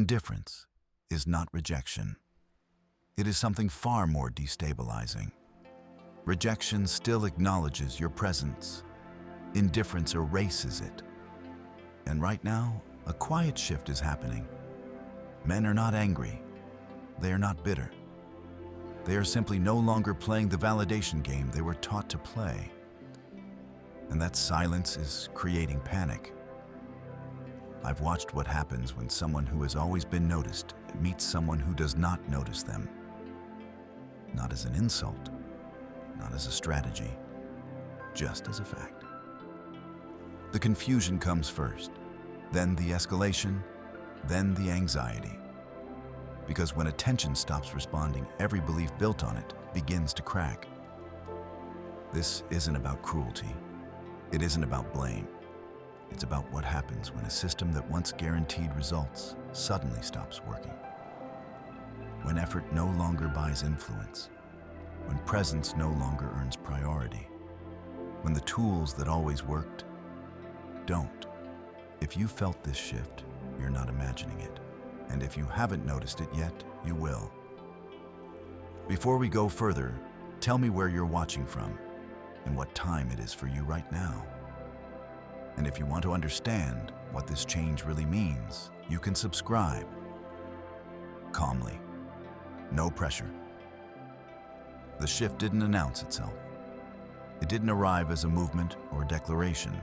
Indifference is not rejection. It is something far more destabilizing. Rejection still acknowledges your presence. Indifference erases it. And right now, a quiet shift is happening. Men are not angry. They are not bitter. They are simply no longer playing the validation game they were taught to play. And that silence is creating panic. I've watched what happens when someone who has always been noticed meets someone who does not notice them. Not as an insult, not as a strategy, just as a fact. The confusion comes first, then the escalation, then the anxiety. Because when attention stops responding, every belief built on it begins to crack. This isn't about cruelty. It isn't about blame. It's about what happens when a system that once guaranteed results suddenly stops working. When effort no longer buys influence. When presence no longer earns priority. When the tools that always worked don't. If you felt this shift, you're not imagining it. And if you haven't noticed it yet, you will. Before we go further, tell me where you're watching from and what time it is for you right now. And if you want to understand what this change really means, you can subscribe. Calmly. No pressure. The shift didn't announce itself. It didn't arrive as a movement or a declaration.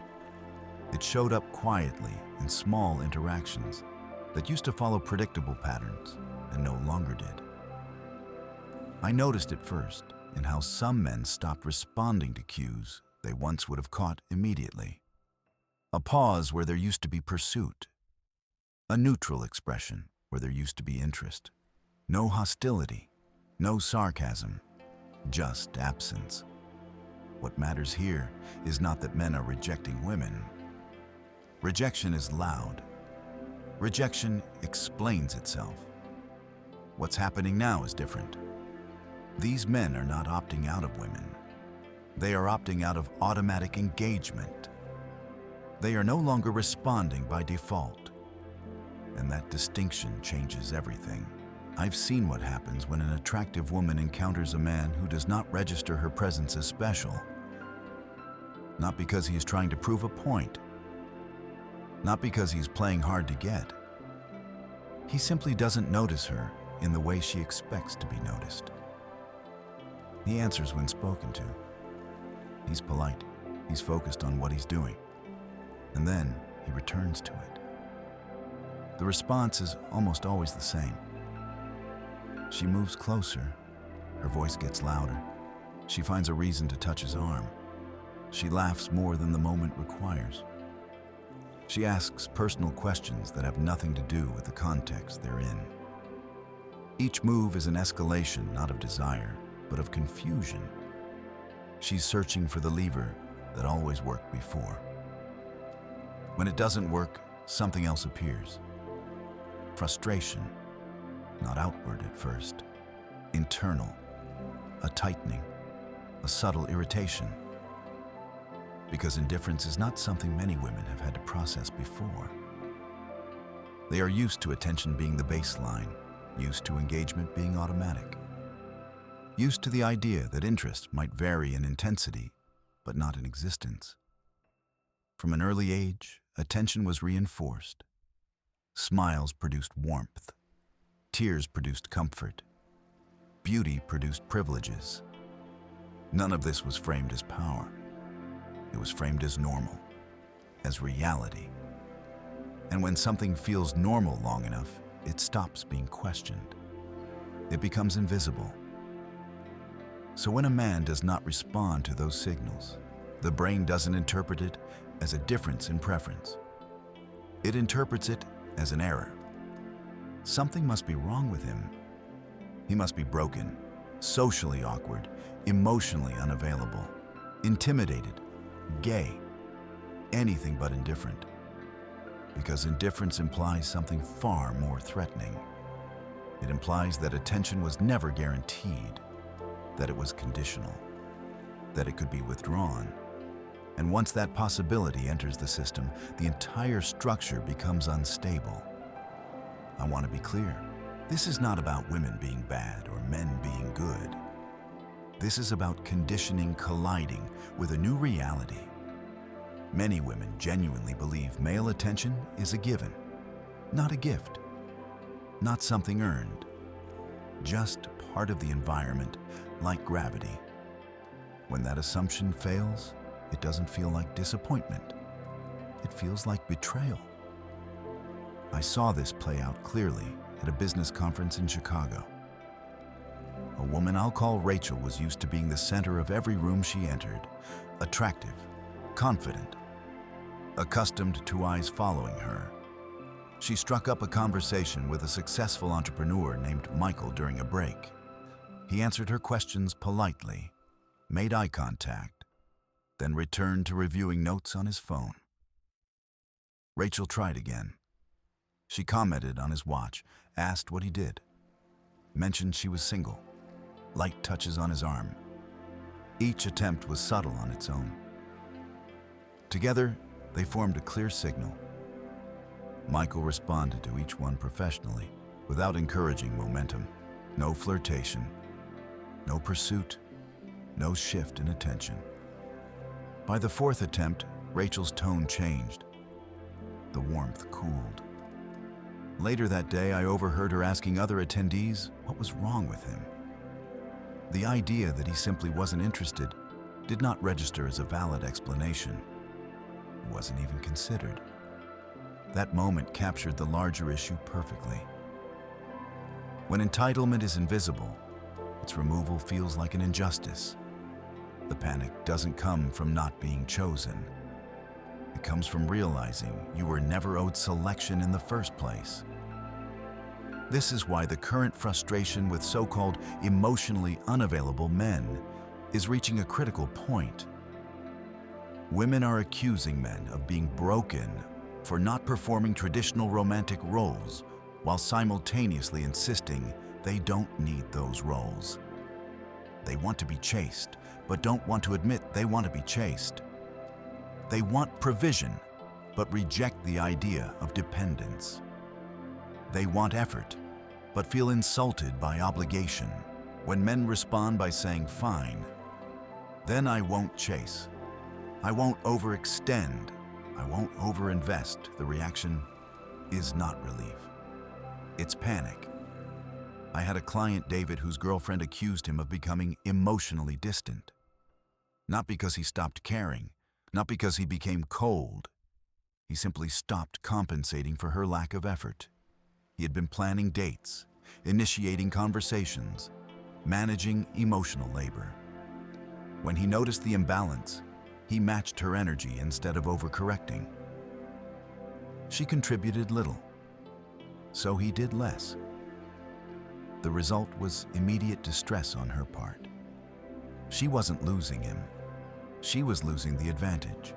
It showed up quietly in small interactions that used to follow predictable patterns and no longer did. I noticed it first in how some men stopped responding to cues they once would have caught immediately. A pause where there used to be pursuit. A neutral expression where there used to be interest. No hostility, no sarcasm, just absence. What matters here is not that men are rejecting women. Rejection is loud. Rejection explains itself. What's happening now is different. These men are not opting out of women. They are opting out of automatic engagement. They are no longer responding by default. And that distinction changes everything. I've seen what happens when an attractive woman encounters a man who does not register her presence as special. Not because he's trying to prove a point. Not because he's playing hard to get. He simply doesn't notice her in the way she expects to be noticed. He answers when spoken to. He's polite. He's focused on what he's doing. And then he returns to it. The response is almost always the same. She moves closer. Her voice gets louder. She finds a reason to touch his arm. She laughs more than the moment requires. She asks personal questions that have nothing to do with the context they're in. Each move is an escalation not of desire, but of confusion. She's searching for the lever that always worked before. When it doesn't work, something else appears. Frustration, not outward at first. Internal, a tightening, a subtle irritation. Because indifference is not something many women have had to process before. They are used to attention being the baseline, used to engagement being automatic, used to the idea that interest might vary in intensity, but not in existence. From an early age, attention was reinforced. Smiles produced warmth. Tears produced comfort. Beauty produced privileges. None of this was framed as power. It was framed as normal, as reality. And when something feels normal long enough, it stops being questioned. It becomes invisible. So when a man does not respond to those signals, the brain doesn't interpret it as a difference in preference. It interprets it as an error. Something must be wrong with him. He must be broken, socially awkward, emotionally unavailable, intimidated, gay, anything but indifferent. Because indifference implies something far more threatening. It implies that attention was never guaranteed, that it was conditional, that it could be withdrawn. And once that possibility enters the system, the entire structure becomes unstable. I want to be clear. This is not about women being bad or men being good. This is about conditioning colliding with a new reality. Many women genuinely believe male attention is a given, not a gift, not something earned, just part of the environment, like gravity. When that assumption fails, it doesn't feel like disappointment. It feels like betrayal. I saw this play out clearly at a business conference in Chicago. A woman I'll call Rachel was used to being the center of every room she entered, attractive, confident, accustomed to eyes following her. She struck up a conversation with a successful entrepreneur named Michael during a break. He answered her questions politely, made eye contact, then returned to reviewing notes on his phone. Rachel tried again. She commented on his watch, asked what he did, mentioned she was single, light touches on his arm. Each attempt was subtle on its own. Together, they formed a clear signal. Michael responded to each one professionally, without encouraging momentum. No flirtation, no pursuit, no shift in attention. By the fourth attempt, Rachel's tone changed. The warmth cooled. Later that day, I overheard her asking other attendees what was wrong with him. The idea that he simply wasn't interested did not register as a valid explanation. It wasn't even considered. That moment captured the larger issue perfectly. When entitlement is invisible, its removal feels like an injustice. The panic doesn't come from not being chosen. It comes from realizing you were never owed selection in the first place. This is why the current frustration with so-called emotionally unavailable men is reaching a critical point. Women are accusing men of being broken for not performing traditional romantic roles while simultaneously insisting they don't need those roles. They want to be chased, but don't want to admit they want to be chased. They want provision, but reject the idea of dependence. They want effort, but feel insulted by obligation. When men respond by saying, "Fine, then I won't chase. I won't overextend. I won't overinvest," the reaction is not relief. It's panic. I had a client, David, whose girlfriend accused him of becoming emotionally distant. Not because he stopped caring, not because he became cold. He simply stopped compensating for her lack of effort. He had been planning dates, initiating conversations, managing emotional labor. When he noticed the imbalance, he matched her energy instead of overcorrecting. She contributed little, so he did less. The result was immediate distress on her part. She wasn't losing him. She was losing the advantage.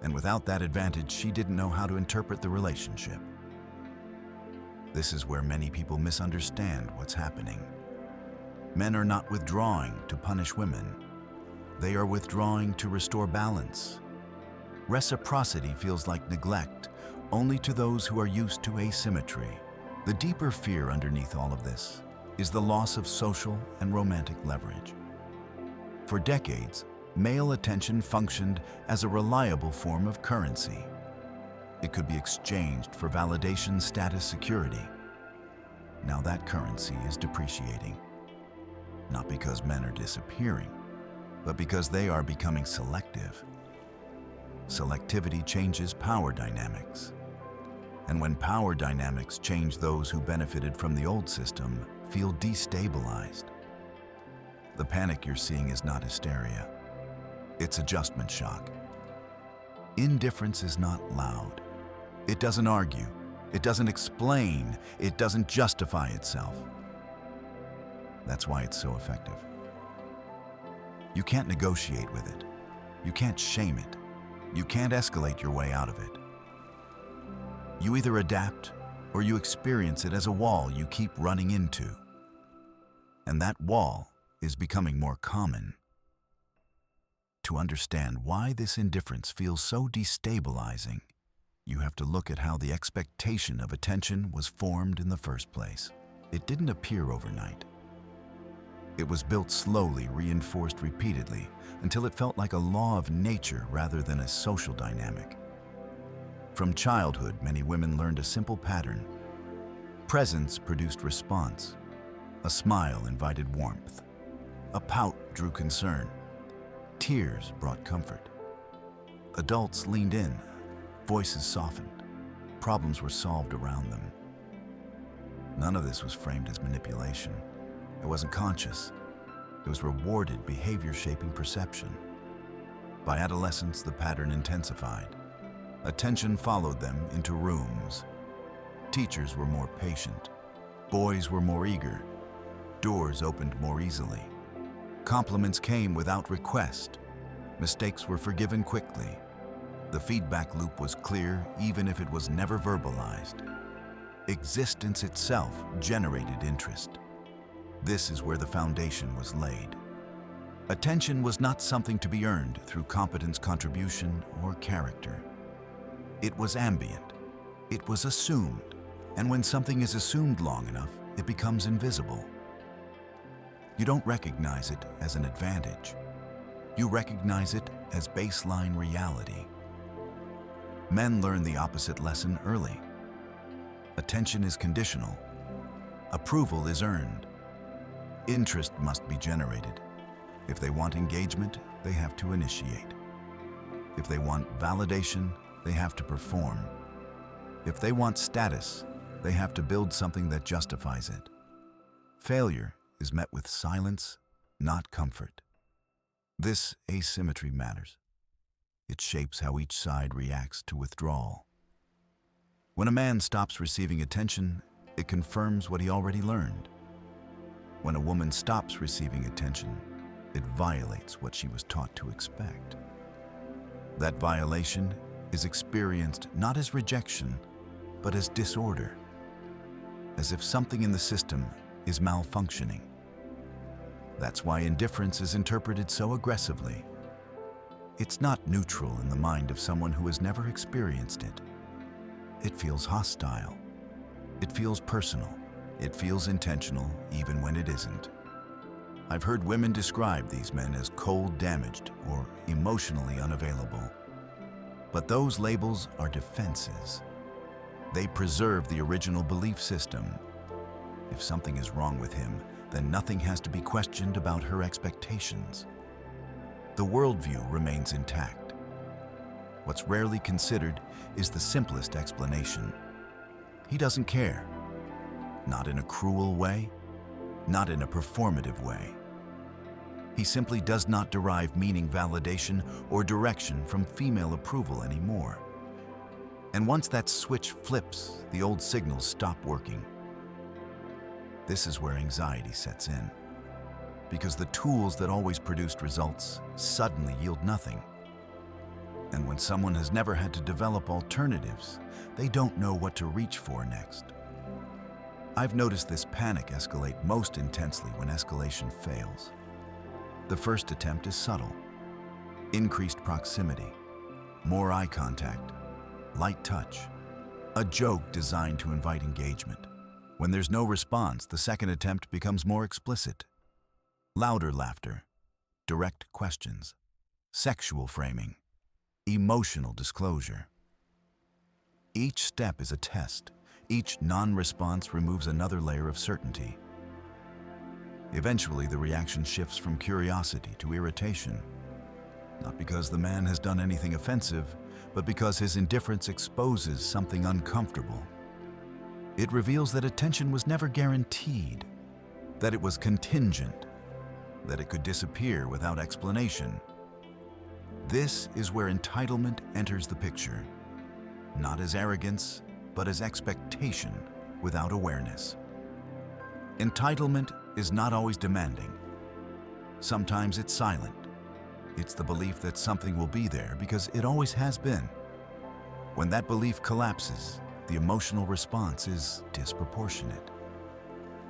And without that advantage, she didn't know how to interpret the relationship. This is where many people misunderstand what's happening. Men are not withdrawing to punish women. They are withdrawing to restore balance. Reciprocity feels like neglect only to those who are used to asymmetry. The deeper fear underneath all of this is the loss of social and romantic leverage. For decades, male attention functioned as a reliable form of currency. It could be exchanged for validation, status, security. Now that currency is depreciating. Not because men are disappearing, but because they are becoming selective. Selectivity changes power dynamics. And when power dynamics change, those who benefited from the old system feel destabilized. The panic you're seeing is not hysteria. It's adjustment shock. Indifference is not loud. It doesn't argue. It doesn't explain. It doesn't justify itself. That's why it's so effective. You can't negotiate with it. You can't shame it. You can't escalate your way out of it. You either adapt or you experience it as a wall you keep running into. And that wall is becoming more common. To understand why this indifference feels so destabilizing, You have to look at how the expectation of attention was formed in the first place. It didn't appear overnight. It was built slowly, reinforced repeatedly, until it felt like a law of nature rather than a social dynamic. From childhood, many women learned a simple pattern. Presence produced response. A smile invited warmth. A pout drew concern. Tears brought comfort. Adults leaned in. Voices softened. Problems were solved around them. None of this was framed as manipulation. It wasn't conscious. It was rewarded behavior-shaping perception. By adolescence, the pattern intensified. Attention followed them into rooms. Teachers were more patient. Boys were more eager. Doors opened more easily. Compliments came without request. Mistakes were forgiven quickly. The feedback loop was clear even if it was never verbalized. Existence itself generated interest. This is where the foundation was laid. Attention was not something to be earned through competence, contribution, or character. It was ambient. It was assumed. And when something is assumed long enough, it becomes invisible. You don't recognize it as an advantage. You recognize it as baseline reality. Men learn the opposite lesson early. Attention is conditional. Approval is earned. Interest must be generated. If they want engagement, they have to initiate. If they want validation, they have to perform. If they want status, they have to build something that justifies it. Failure is met with silence, not comfort. This asymmetry matters. It shapes how each side reacts to withdrawal. When a man stops receiving attention, it confirms what he already learned. When a woman stops receiving attention, it violates what she was taught to expect. That violation is experienced not as rejection, but as disorder, as if something in the system is malfunctioning. That's why indifference is interpreted so aggressively. It's not neutral in the mind of someone who has never experienced it. It feels hostile. It feels personal. It feels intentional even when it isn't. I've heard women describe these men as cold damaged or emotionally unavailable. But those labels are defenses. They preserve the original belief system. If something is wrong with him, then nothing has to be questioned about her expectations. The worldview remains intact. What's rarely considered is the simplest explanation. He doesn't care. Not in a cruel way, not in a performative way. He simply does not derive meaning, validation, or direction from female approval anymore. And once that switch flips, the old signals stop working. This is where anxiety sets in, because the tools that always produced results suddenly yield nothing. And when someone has never had to develop alternatives, they don't know what to reach for next. I've noticed this panic escalate most intensely when escalation fails. The first attempt is subtle. Increased proximity, more eye contact, light touch, a joke designed to invite engagement. When there's no response, the second attempt becomes more explicit. Louder laughter, direct questions, sexual framing, emotional disclosure. Each step is a test. Each non-response removes another layer of certainty. Eventually, the reaction shifts from curiosity to irritation, not because the man has done anything offensive, but because his indifference exposes something uncomfortable. It reveals that attention was never guaranteed, that it was contingent, that it could disappear without explanation. This is where entitlement enters the picture, not as arrogance, but as expectation without awareness. Entitlement is not always demanding. Sometimes it's silent. It's the belief that something will be there because it always has been. When that belief collapses, the emotional response is disproportionate.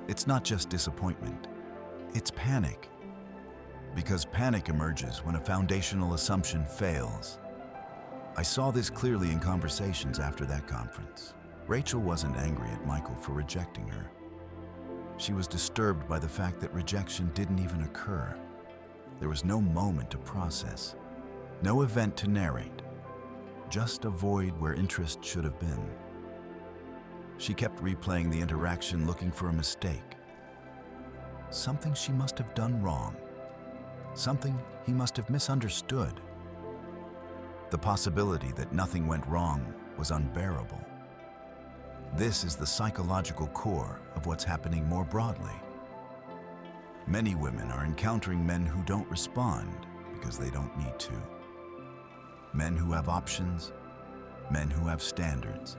It's not just disappointment, it's panic. Because panic emerges when a foundational assumption fails. I saw this clearly in conversations after that conference. Rachel wasn't angry at Michael for rejecting her. She was disturbed by the fact that rejection didn't even occur. There was no moment to process, no event to narrate, just a void where interest should have been. She kept replaying the interaction, looking for a mistake. Something she must have done wrong. Something he must have misunderstood. The possibility that nothing went wrong was unbearable. This is the psychological core of what's happening more broadly. Many women are encountering men who don't respond because they don't need to. Men who have options, men who have standards,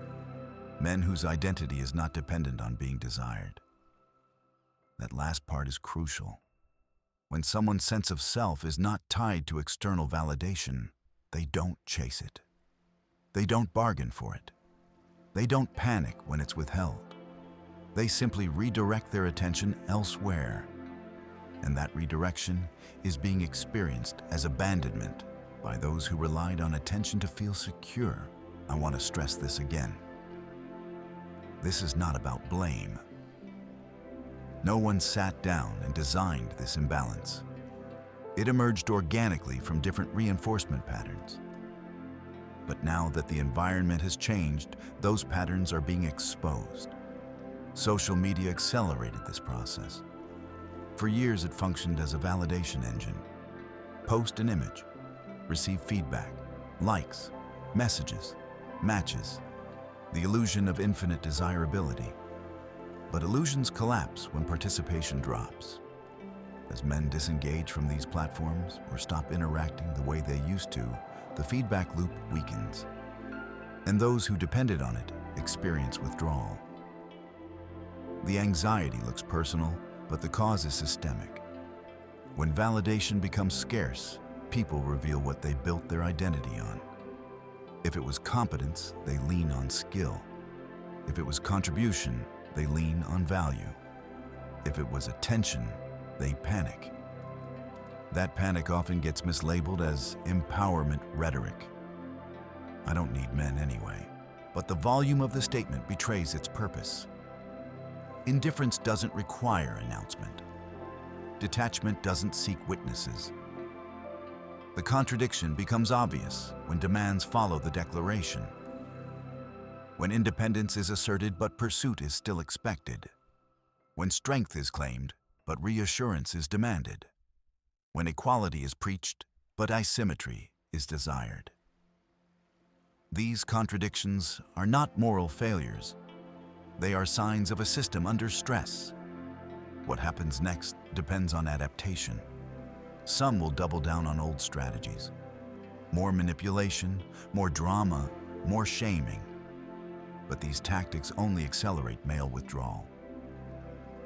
men whose identity is not dependent on being desired. That last part is crucial. When someone's sense of self is not tied to external validation, they don't chase it. They don't bargain for it. They don't panic when it's withheld. They simply redirect their attention elsewhere. And that redirection is being experienced as abandonment by those who relied on attention to feel secure. I want to stress this again. This is not about blame. No one sat down and designed this imbalance. It emerged organically from different reinforcement patterns. But now that the environment has changed, those patterns are being exposed. Social media accelerated this process. For years, it functioned as a validation engine. Post an image, receive feedback, likes, messages, matches, the illusion of infinite desirability. But illusions collapse when participation drops. As men disengage from these platforms or stop interacting the way they used to, the feedback loop weakens. And those who depended on it experience withdrawal. The anxiety looks personal, but the cause is systemic. When validation becomes scarce, people reveal what they built their identity on. If it was competence, they lean on skill. If it was contribution, they lean on value. If it was attention, they panic. That panic often gets mislabeled as empowerment rhetoric. I don't need men anyway, but the volume of the statement betrays its purpose. Indifference doesn't require announcement. Detachment doesn't seek witnesses. The contradiction becomes obvious when demands follow the declaration. When independence is asserted but pursuit is still expected. When strength is claimed but reassurance is demanded. When equality is preached but asymmetry is desired. These contradictions are not moral failures. They are signs of a system under stress. What happens next depends on adaptation. Some will double down on old strategies. More manipulation, more drama, more shaming. But these tactics only accelerate male withdrawal.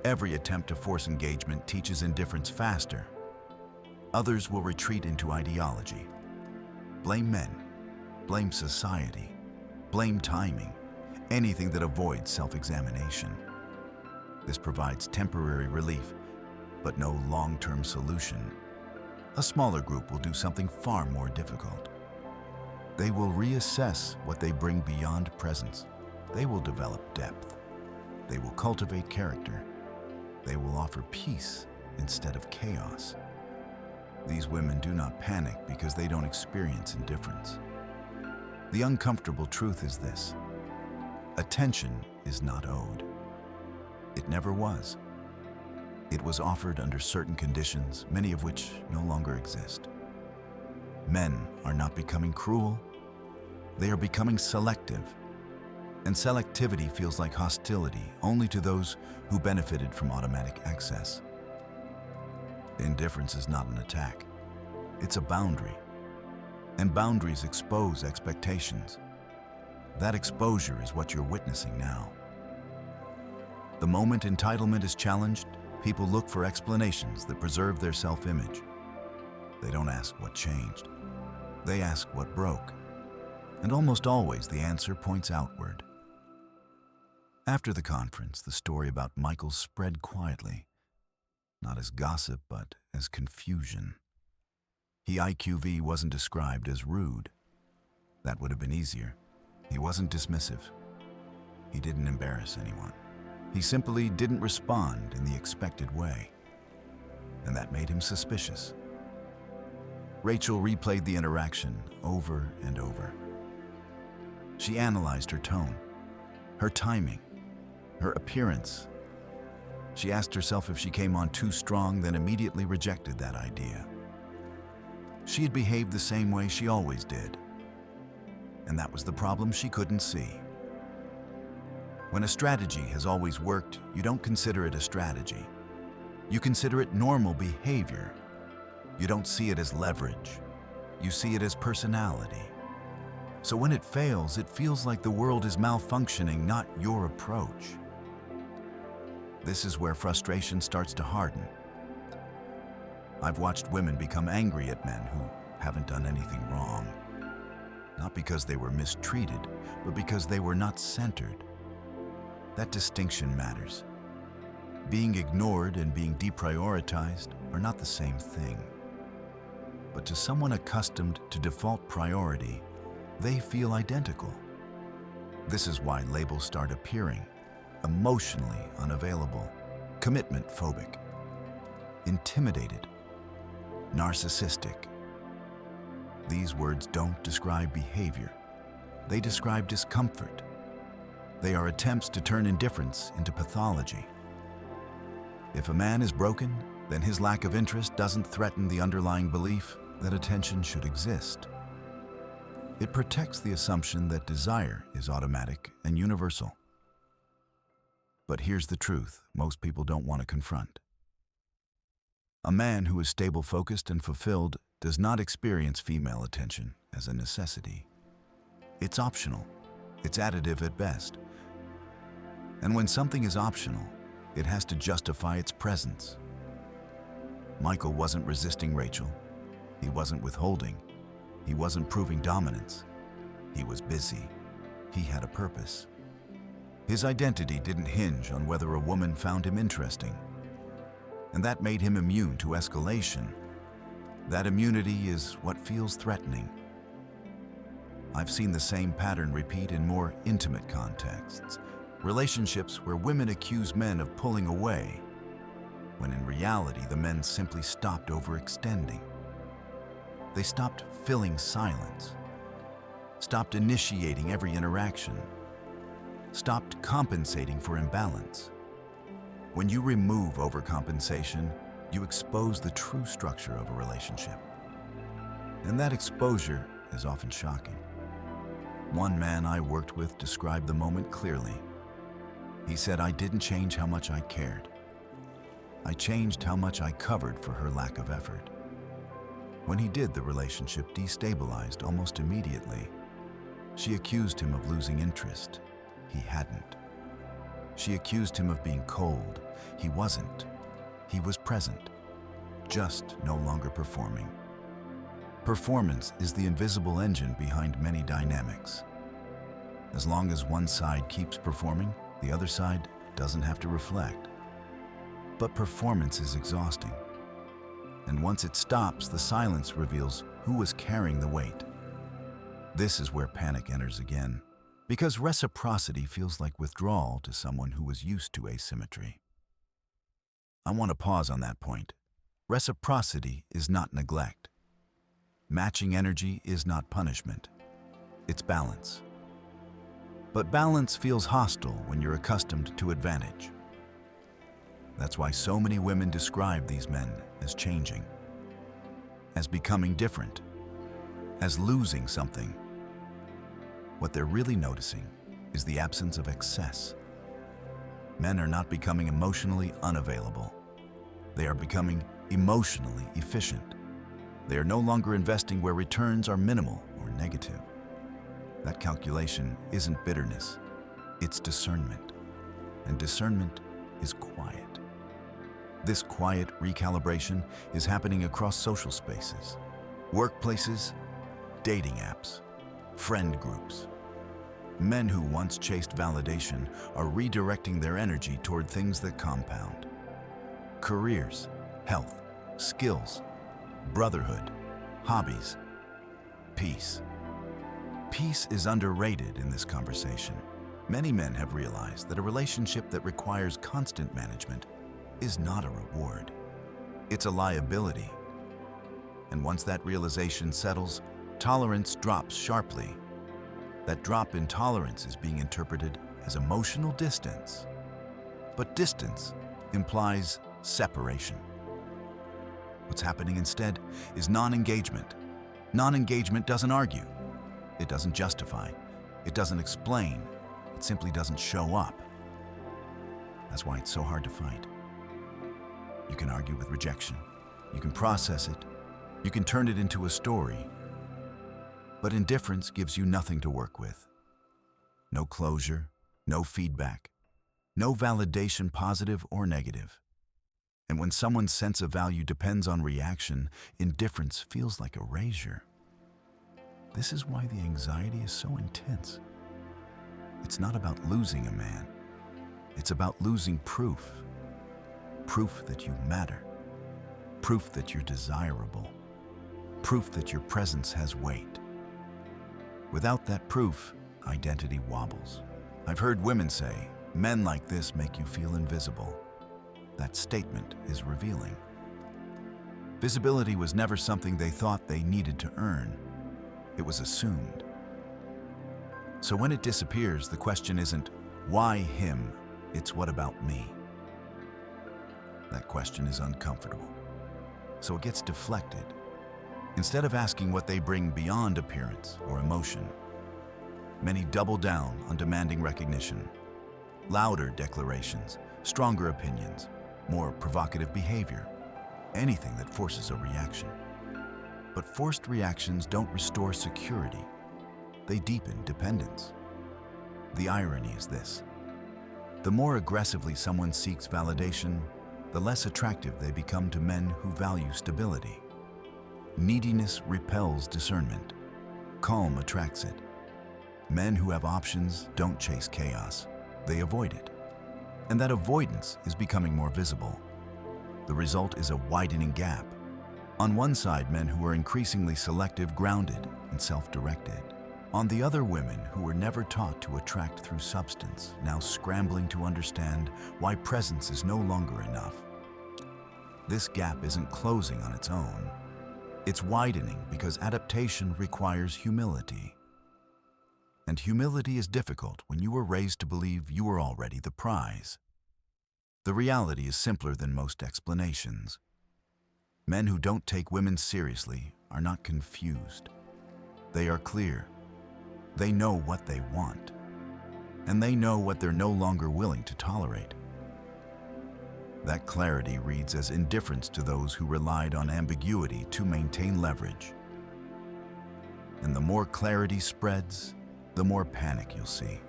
Every attempt to force engagement teaches indifference faster. Others will retreat into ideology. Blame men, blame society, blame timing, anything that avoids self-examination. This provides temporary relief, but no long-term solution. A smaller group will do something far more difficult. They will reassess what they bring beyond presence. They will develop depth. They will cultivate character. They will offer peace instead of chaos. These women do not panic because they don't experience indifference. The uncomfortable truth is this: attention is not owed. It never was. It was offered under certain conditions, many of which no longer exist. Men are not becoming cruel. They are becoming selective. And selectivity feels like hostility only to those who benefited from automatic access. Indifference is not an attack. It's a boundary. And boundaries expose expectations. That exposure is what you're witnessing now. The moment entitlement is challenged, people look for explanations that preserve their self-image. They don't ask what changed. They ask what broke. And almost always the answer points outward. After the conference, the story about Michael spread quietly, not as gossip, but as confusion. IQV wasn't described as rude. That would have been easier. He wasn't dismissive. He didn't embarrass anyone. He simply didn't respond in the expected way. And that made him suspicious. Rachel replayed the interaction over and over. She analyzed her tone, her timing, her appearance. She asked herself if she came on too strong, then immediately rejected that idea. She had behaved the same way she always did. And that was the problem she couldn't see. When a strategy has always worked, you don't consider it a strategy. You consider it normal behavior. You don't see it as leverage. You see it as personality. So when it fails, it feels like the world is malfunctioning, not your approach. This is where frustration starts to harden. I've watched women become angry at men who haven't done anything wrong. Not because they were mistreated, but because they were not centered. That distinction matters. Being ignored and being deprioritized are not the same thing. But to someone accustomed to default priority, they feel identical. This is why labels start appearing: emotionally unavailable, commitment phobic, intimidated, narcissistic. These words don't describe behavior. They describe discomfort. They are attempts to turn indifference into pathology. If a man is broken, then his lack of interest doesn't threaten the underlying belief that attention should exist. It protects the assumption that desire is automatic and universal. But here's the truth most people don't want to confront. A man who is stable, focused, and fulfilled does not experience female attention as a necessity. It's optional. It's additive at best. And when something is optional, it has to justify its presence. Michael wasn't resisting Rachel. He wasn't withholding. He wasn't proving dominance. He was busy. He had a purpose. His identity didn't hinge on whether a woman found him interesting. And that made him immune to escalation. That immunity is what feels threatening. I've seen the same pattern repeat in more intimate contexts. Relationships where women accuse men of pulling away, when in reality the men simply stopped overextending. They stopped filling silence, stopped initiating every interaction, stopped compensating for imbalance. When you remove overcompensation, you expose the true structure of a relationship. And that exposure is often shocking. One man I worked with described the moment clearly. He said, "I didn't change how much I cared. I changed how much I covered for her lack of effort." When he did, the relationship destabilized almost immediately. She accused him of losing interest. He hadn't. She accused him of being cold. He wasn't. He was present, just no longer performing. Performance is the invisible engine behind many dynamics. As long as one side keeps performing, the other side doesn't have to reflect. But performance is exhausting. And once it stops, the silence reveals who was carrying the weight. This is where panic enters again, because reciprocity feels like withdrawal to someone who was used to asymmetry. I want to pause on that point. Reciprocity is not neglect. Matching energy is not punishment. It's balance. But balance feels hostile when you're accustomed to advantage. That's why so many women describe these men as changing, as becoming different, as losing something. What they're really noticing is the absence of excess. Men are not becoming emotionally unavailable. They are becoming emotionally efficient. They are no longer investing where returns are minimal or negative. That calculation isn't bitterness, it's discernment. And discernment is quiet. This quiet recalibration is happening across social spaces, workplaces, dating apps, friend groups. Men who once chased validation are redirecting their energy toward things that compound. Careers, health, skills, brotherhood, hobbies, peace. Peace is underrated in this conversation. Many men have realized that a relationship that requires constant management is not a reward. It's a liability. And once that realization settles, tolerance drops sharply. That drop in tolerance is being interpreted as emotional distance. But distance implies separation. What's happening instead is non-engagement. Non-engagement doesn't argue. It doesn't justify. It doesn't explain. It simply doesn't show up. That's why it's so hard to fight. You can argue with rejection. You can process it. You can turn it into a story. But indifference gives you nothing to work with. No closure, no feedback, no validation, positive or negative. And when someone's sense of value depends on reaction, indifference feels like erasure. This is why the anxiety is so intense. It's not about losing a man. It's about losing proof. Proof that you matter. Proof that you're desirable. Proof that your presence has weight. Without that proof, identity wobbles. I've heard women say, "Men like this make you feel invisible." That statement is revealing. Visibility was never something they thought they needed to earn. It was assumed. So when it disappears, the question isn't, why him? It's, what about me? That question is uncomfortable. So it gets deflected. Instead of asking what they bring beyond appearance or emotion, many double down on demanding recognition. Louder declarations, stronger opinions, more provocative behavior, anything that forces a reaction. But forced reactions don't restore security. They deepen dependence. The irony is this: the more aggressively someone seeks validation, the less attractive they become to men who value stability. Neediness repels discernment. Calm attracts it. Men who have options don't chase chaos. They avoid it. And that avoidance is becoming more visible. The result is a widening gap. On one side, men who are increasingly selective, grounded, and self-directed. On the other, women who were never taught to attract through substance, now scrambling to understand why presence is no longer enough. This gap isn't closing on its own. It's widening because adaptation requires humility. And humility is difficult when you were raised to believe you were already the prize. The reality is simpler than most explanations. Men who don't take women seriously are not confused. They are clear. They know what they want. And they know what they're no longer willing to tolerate. That clarity reads as indifference to those who relied on ambiguity to maintain leverage. And the more clarity spreads, the more panic you'll see.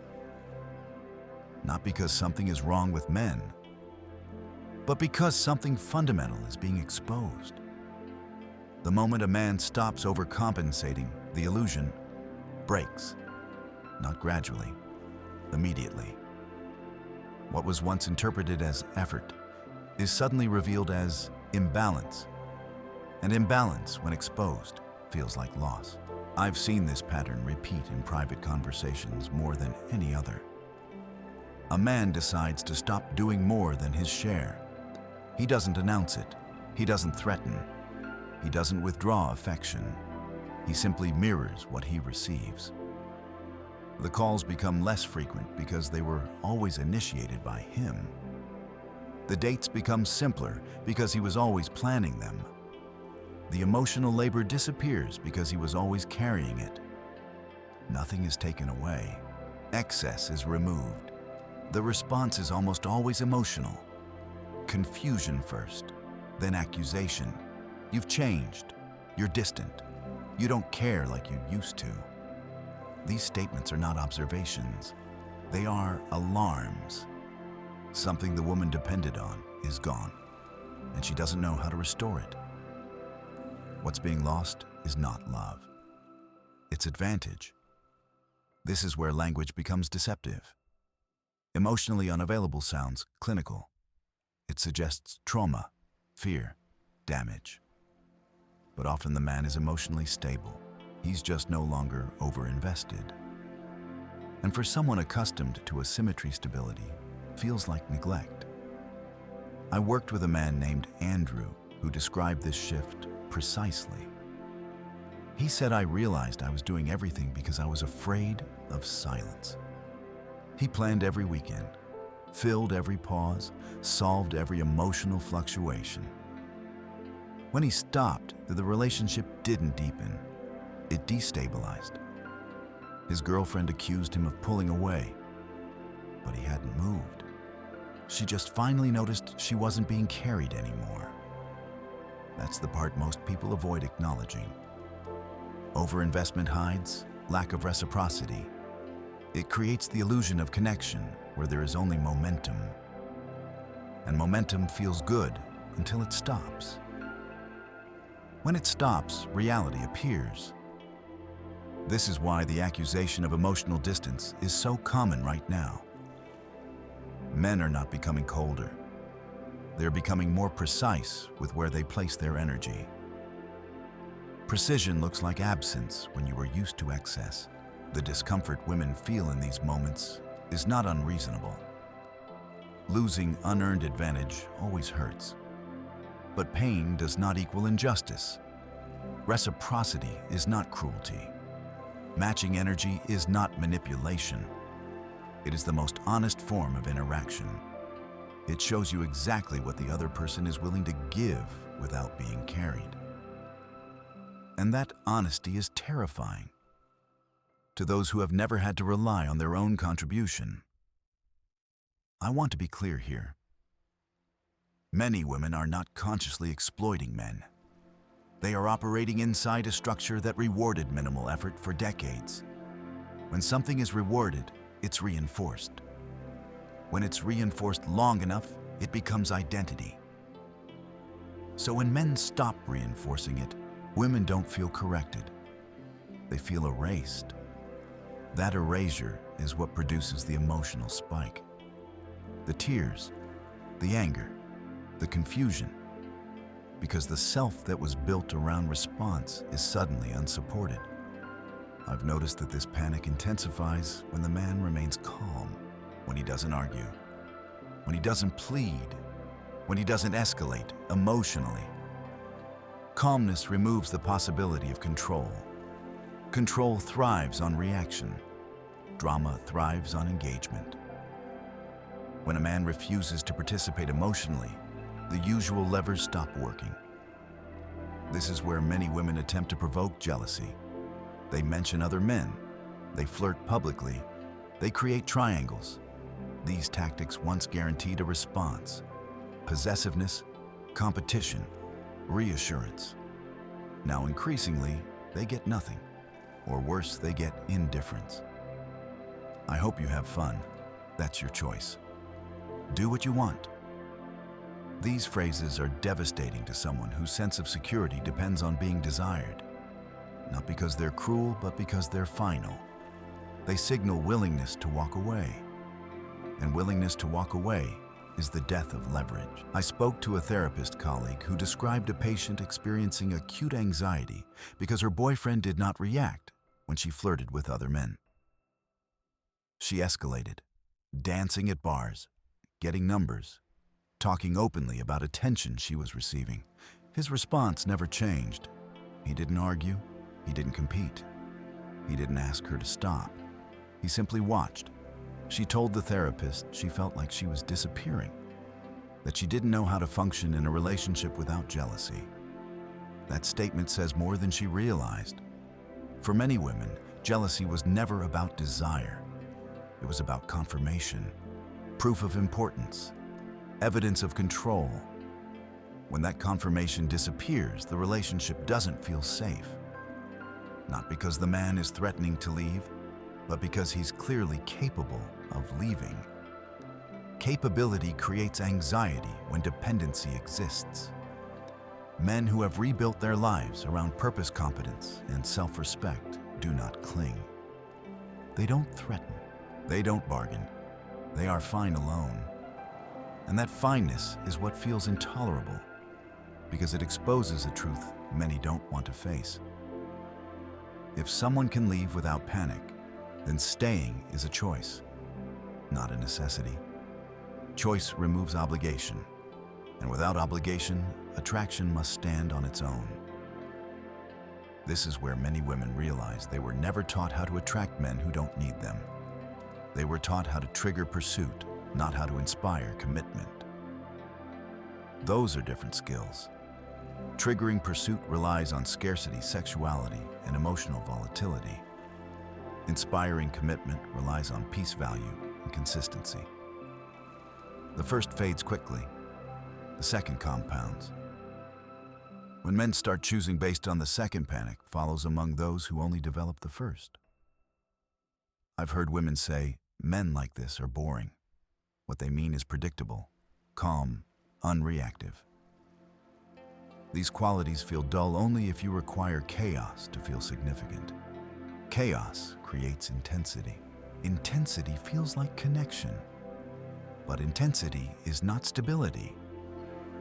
Not because something is wrong with men, but because something fundamental is being exposed. The moment a man stops overcompensating, the illusion breaks. Not gradually, immediately. What was once interpreted as effort is suddenly revealed as imbalance. And imbalance, when exposed, feels like loss. I've seen this pattern repeat in private conversations more than any other. A man decides to stop doing more than his share. He doesn't announce it. He doesn't threaten. He doesn't withdraw affection. He simply mirrors what he receives. The calls become less frequent because they were always initiated by him. The dates become simpler because he was always planning them. The emotional labor disappears because he was always carrying it. Nothing is taken away. Excess is removed. The response is almost always emotional. Confusion first, then accusation. You've changed. You're distant. You don't care like you used to. These statements are not observations. They are alarms. Something the woman depended on is gone, and she doesn't know how to restore it. What's being lost is not love. It's advantage. This is where language becomes deceptive. Emotionally unavailable sounds clinical. It suggests trauma, fear, damage. But often the man is emotionally stable. He's just no longer overinvested. And for someone accustomed to asymmetry stability, feels like neglect. I worked with a man named Andrew who described this shift precisely. He said, "I realized I was doing everything because I was afraid of silence." He planned every weekend, filled every pause, solved every emotional fluctuation. When he stopped, the relationship didn't deepen. It destabilized. His girlfriend accused him of pulling away, but he hadn't moved. She just finally noticed she wasn't being carried anymore. That's the part most people avoid acknowledging. Overinvestment hides lack of reciprocity. It creates the illusion of connection where there is only momentum. And momentum feels good until it stops. When it stops, reality appears. This is why the accusation of emotional distance is so common right now. Men are not becoming colder. They're becoming more precise with where they place their energy. Precision looks like absence when you are used to excess. The discomfort women feel in these moments is not unreasonable. Losing unearned advantage always hurts. But pain does not equal injustice. Reciprocity is not cruelty. Matching energy is not manipulation. It is the most honest form of interaction. It shows you exactly what the other person is willing to give without being carried. And that honesty is terrifying to those who have never had to rely on their own contribution. I want to be clear here. Many women are not consciously exploiting men. They are operating inside a structure that rewarded minimal effort for decades. When something is rewarded, it's reinforced. When it's reinforced long enough, it becomes identity. So when men stop reinforcing it, women don't feel corrected. They feel erased. That erasure is what produces the emotional spike. The tears, the anger, the confusion, because the self that was built around response is suddenly unsupported. I've noticed that this panic intensifies when the man remains calm, when he doesn't argue, when he doesn't plead, when he doesn't escalate emotionally. Calmness removes the possibility of control. Control thrives on reaction. Drama thrives on engagement. When a man refuses to participate emotionally, the usual levers stop working. This is where many women attempt to provoke jealousy. They mention other men. They flirt publicly. They create triangles. These tactics once guaranteed a response: possessiveness, competition, reassurance. Now increasingly, they get nothing, or worse, they get indifference. I hope you have fun. That's your choice. Do what you want. These phrases are devastating to someone whose sense of security depends on being desired. Not because they're cruel, but because they're final. They signal willingness to walk away. And willingness to walk away is the death of leverage. I spoke to a therapist colleague who described a patient experiencing acute anxiety because her boyfriend did not react when she flirted with other men. She escalated, dancing at bars, getting numbers, talking openly about attention she was receiving. His response never changed. He didn't argue. He didn't compete. He didn't ask her to stop. He simply watched. She told the therapist she felt like she was disappearing, that she didn't know how to function in a relationship without jealousy. That statement says more than she realized. For many women, jealousy was never about desire. It was about confirmation, proof of importance, evidence of control. When that confirmation disappears, the relationship doesn't feel safe. Not because the man is threatening to leave, but because he's clearly capable of leaving. Capability creates anxiety when dependency exists. Men who have rebuilt their lives around purpose, competence, and self-respect do not cling. They don't threaten. They don't bargain. They are fine alone. And that fineness is what feels intolerable, because it exposes a truth many don't want to face. If someone can leave without panic, then staying is a choice, not a necessity. Choice removes obligation, and without obligation, attraction must stand on its own. This is where many women realize they were never taught how to attract men who don't need them. They were taught how to trigger pursuit, not how to inspire commitment. Those are different skills. Triggering pursuit relies on scarcity, sexuality, and emotional volatility. Inspiring commitment relies on peace value and consistency. The first fades quickly, the second compounds. When men start choosing based on the second, panic follows among those who only develop the first. I've heard women say, men like this are boring. What they mean is predictable, calm, unreactive. These qualities feel dull only if you require chaos to feel significant. Chaos creates intensity. Intensity feels like connection. But intensity is not stability.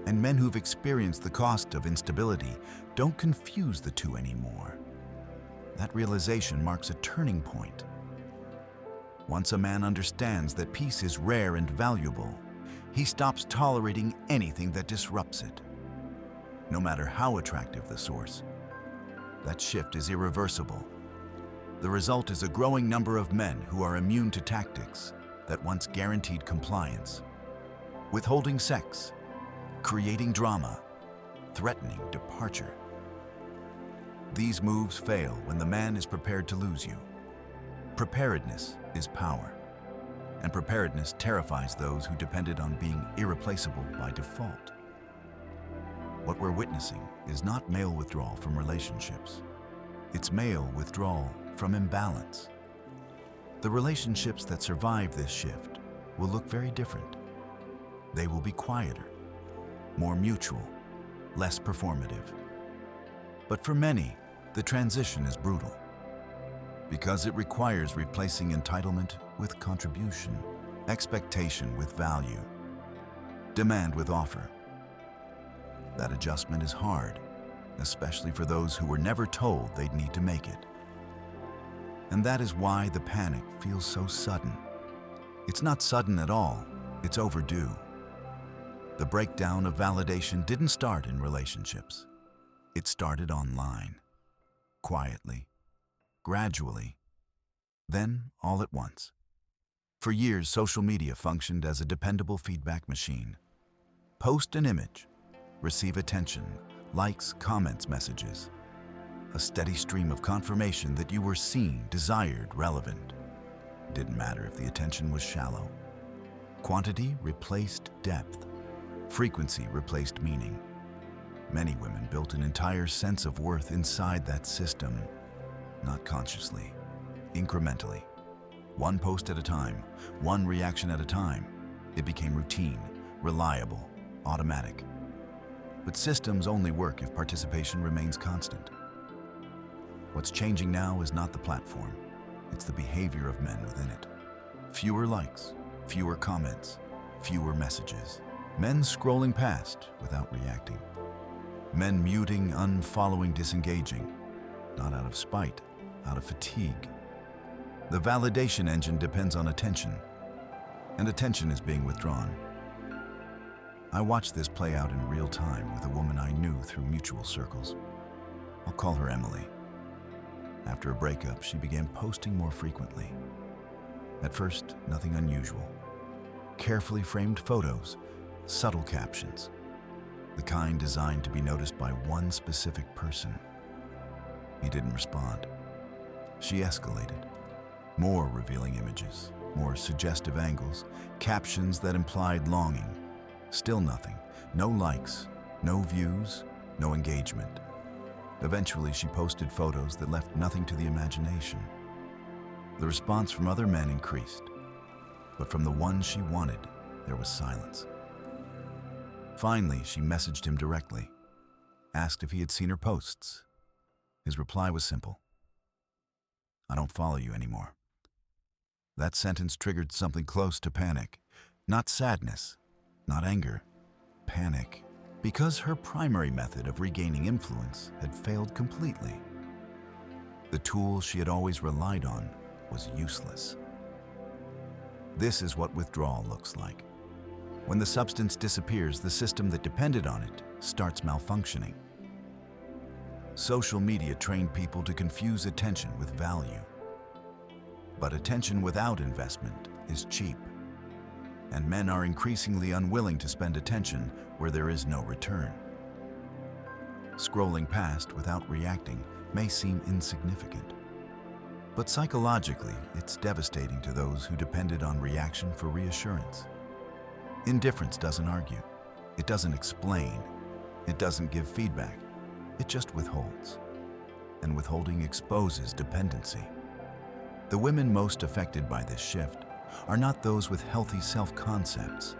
And men who've experienced the cost of instability don't confuse the two anymore. That realization marks a turning point. Once a man understands that peace is rare and valuable, he stops tolerating anything that disrupts it, no matter how attractive the source. That shift is irreversible. The result is a growing number of men who are immune to tactics that once guaranteed compliance. Withholding sex, creating drama, threatening departure. These moves fail when the man is prepared to lose you. Preparedness is power, and preparedness terrifies those who depended on being irreplaceable by default. What we're witnessing is not male withdrawal from relationships. It's male withdrawal from imbalance. The relationships that survive this shift will look very different. They will be quieter, more mutual, less performative. But for many, the transition is brutal because it requires replacing entitlement with contribution, expectation with value, demand with offer. That adjustment is hard, especially for those who were never told they'd need to make it. And that is why the panic feels so sudden. It's not sudden at all, it's overdue. The breakdown of validation didn't start in relationships. It started online, quietly, gradually, then all at once. For years, social media functioned as a dependable feedback machine. Post an image, receive attention, likes, comments, messages. A steady stream of confirmation that you were seen, desired, relevant. It didn't matter if the attention was shallow. Quantity replaced depth. Frequency replaced meaning. Many women built an entire sense of worth inside that system, not consciously, incrementally. One post at a time, one reaction at a time. It became routine, reliable, automatic. But systems only work if participation remains constant. What's changing now is not the platform, it's the behavior of men within it. Fewer likes, fewer comments, fewer messages. Men scrolling past without reacting. Men muting, unfollowing, disengaging, not out of spite, out of fatigue. The validation engine depends on attention, and attention is being withdrawn. I watched this play out in real time with a woman I knew through mutual circles. I'll call her Emily. After a breakup, she began posting more frequently. At first, nothing unusual. Carefully framed photos, subtle captions, the kind designed to be noticed by one specific person. He didn't respond. She escalated. More revealing images, more suggestive angles, captions that implied longing. Still nothing. No likes, no views, no engagement. Eventually, she posted photos that left nothing to the imagination. The response from other men increased, but from the one she wanted, there was silence. Finally, she messaged him directly, asked if he had seen her posts. His reply was simple. "I don't follow you anymore." That sentence triggered something close to panic. Not sadness, not anger, panic. Because her primary method of regaining influence had failed completely. The tool she had always relied on was useless. This is what withdrawal looks like. When the substance disappears, the system that depended on it starts malfunctioning. Social media trained people to confuse attention with value. But attention without investment is cheap, and men are increasingly unwilling to spend attention where there is no return. Scrolling past without reacting may seem insignificant, but psychologically, it's devastating to those who depended on reaction for reassurance. Indifference doesn't argue, it doesn't explain, it doesn't give feedback, it just withholds. And withholding exposes dependency. The women most affected by this shift are not those with healthy self-concepts.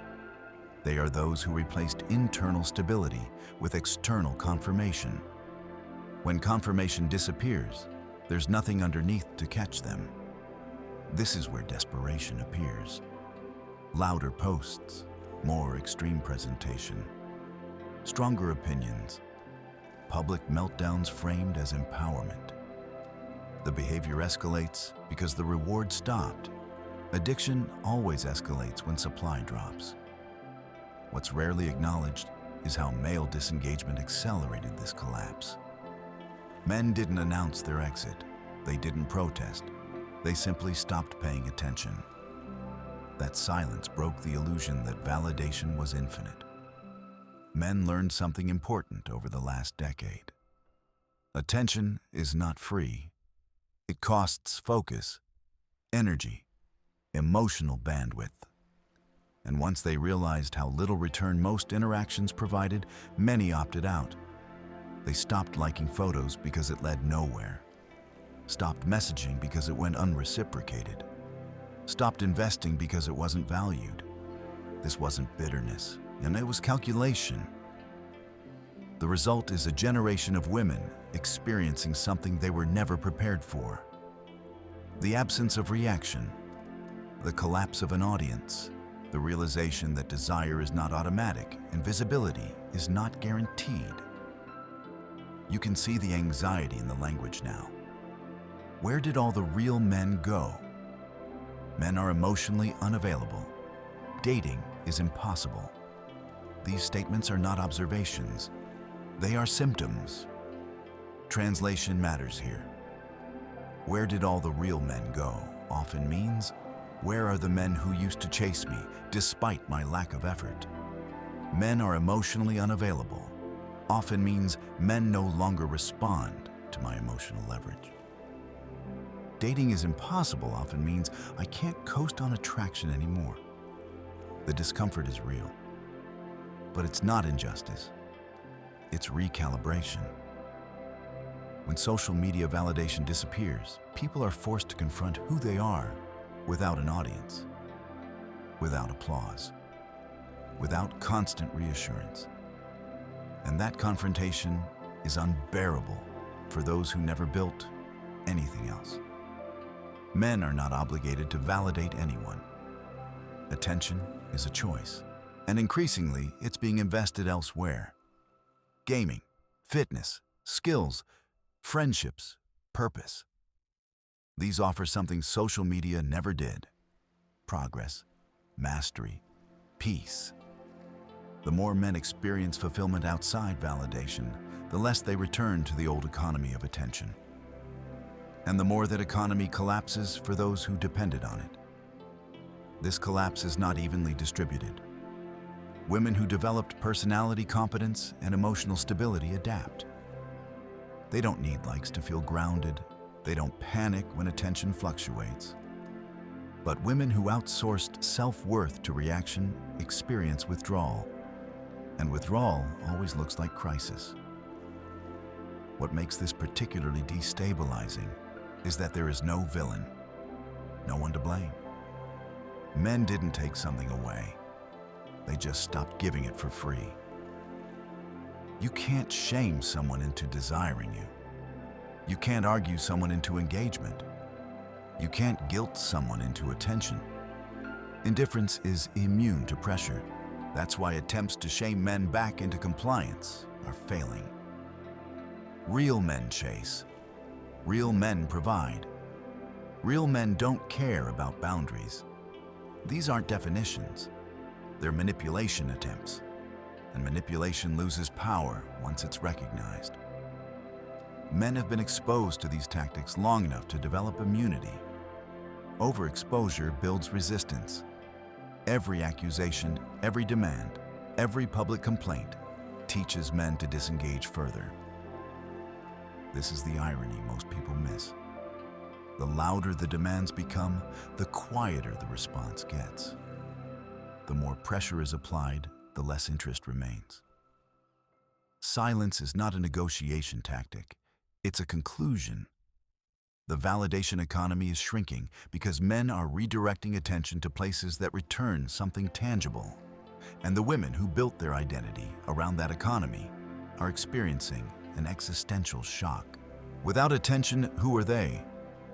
They are those who replaced internal stability with external confirmation. When confirmation disappears, there's nothing underneath to catch them. This is where desperation appears. Louder posts, more extreme presentation, stronger opinions, public meltdowns framed as empowerment. The behavior escalates because the reward stopped. Addiction always escalates when supply drops. What's rarely acknowledged is how male disengagement accelerated this collapse. Men didn't announce their exit. They didn't protest. They simply stopped paying attention. That silence broke the illusion that validation was infinite. Men learned something important over the last decade. Attention is not free. It costs focus, energy, emotional bandwidth. And once they realized how little return most interactions provided, many opted out. They stopped liking photos because it led nowhere, stopped messaging because it went unreciprocated, stopped investing because it wasn't valued. This wasn't bitterness, and it was calculation. The result is a generation of women experiencing something they were never prepared for. The absence of reaction, the collapse of an audience, the realization that desire is not automatic and visibility is not guaranteed. You can see the anxiety in the language now. Where did all the real men go? Men are emotionally unavailable. Dating is impossible. These statements are not observations. They are symptoms. Translation matters here. Where did all the real men go often means, where are the men who used to chase me despite my lack of effort? Men are emotionally unavailable often means men no longer respond to my emotional leverage. Dating is impossible often means I can't coast on attraction anymore. The discomfort is real, but it's not injustice. It's recalibration. When social media validation disappears, people are forced to confront who they are without an audience, without applause, without constant reassurance. And that confrontation is unbearable for those who never built anything else. Men are not obligated to validate anyone. Attention is a choice, and increasingly it's being invested elsewhere. Gaming, fitness, skills, friendships, purpose. These offer something social media never did: progress, mastery, peace. The more men experience fulfillment outside validation, the less they return to the old economy of attention. And the more that economy collapses for those who depended on it. This collapse is not evenly distributed. Women who developed personality competence and emotional stability adapt. They don't need likes to feel grounded. They don't panic when attention fluctuates. But women who outsourced self-worth to reaction experience withdrawal. And withdrawal always looks like crisis. What makes this particularly destabilizing is that there is no villain, no one to blame. Men didn't take something away. They just stopped giving it for free. You can't shame someone into desiring you. You can't argue someone into engagement. You can't guilt someone into attention. Indifference is immune to pressure. That's why attempts to shame men back into compliance are failing. Real men chase. Real men provide. Real men don't care about boundaries. These aren't definitions. They're manipulation attempts. And manipulation loses power once it's recognized. Men have been exposed to these tactics long enough to develop immunity. Overexposure builds resistance. Every accusation, every demand, every public complaint teaches men to disengage further. This is the irony most people miss. The louder the demands become, the quieter the response gets. The more pressure is applied, the less interest remains. Silence is not a negotiation tactic. It's a conclusion. The validation economy is shrinking because men are redirecting attention to places that return something tangible. And the women who built their identity around that economy are experiencing an existential shock. Without attention, who are they?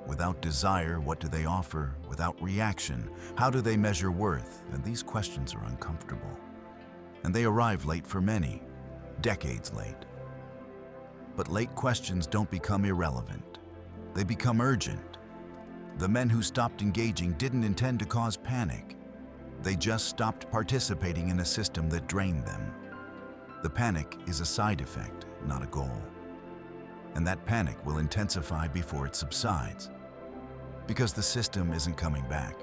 Without desire, what do they offer? Without reaction, how do they measure worth? And these questions are uncomfortable. And they arrive late for many, decades late. But late questions don't become irrelevant. They become urgent. The men who stopped engaging didn't intend to cause panic. They just stopped participating in a system that drained them. The panic is a side effect, not a goal. And that panic will intensify before it subsides, because the system isn't coming back.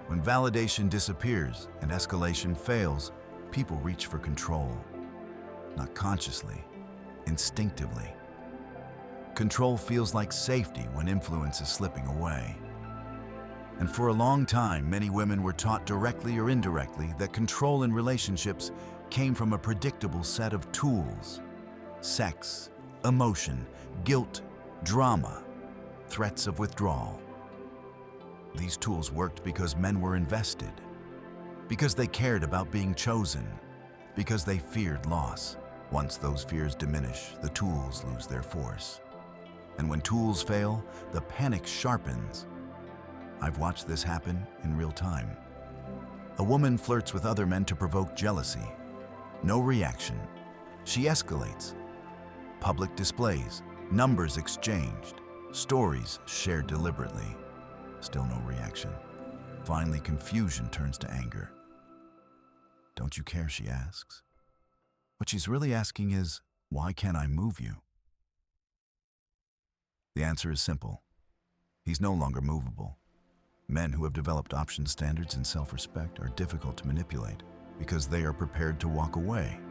When validation disappears and escalation fails, people reach for control, not consciously, instinctively. Control feels like safety when influence is slipping away. And for a long time, many women were taught directly or indirectly that control in relationships came from a predictable set of tools: sex, emotion, guilt, drama, threats of withdrawal. These tools worked because men were invested, because they cared about being chosen, because they feared loss. Once those fears diminish, the tools lose their force. And when tools fail, the panic sharpens. I've watched this happen in real time. A woman flirts with other men to provoke jealousy. No reaction. She escalates. Public displays, numbers exchanged, stories shared deliberately. Still no reaction. Finally, confusion turns to anger. "Don't you care?" she asks. What she's really asking is, "Why can't I move you?" The answer is simple. He's no longer movable. Men who have developed option standards and self-respect are difficult to manipulate because they are prepared to walk away.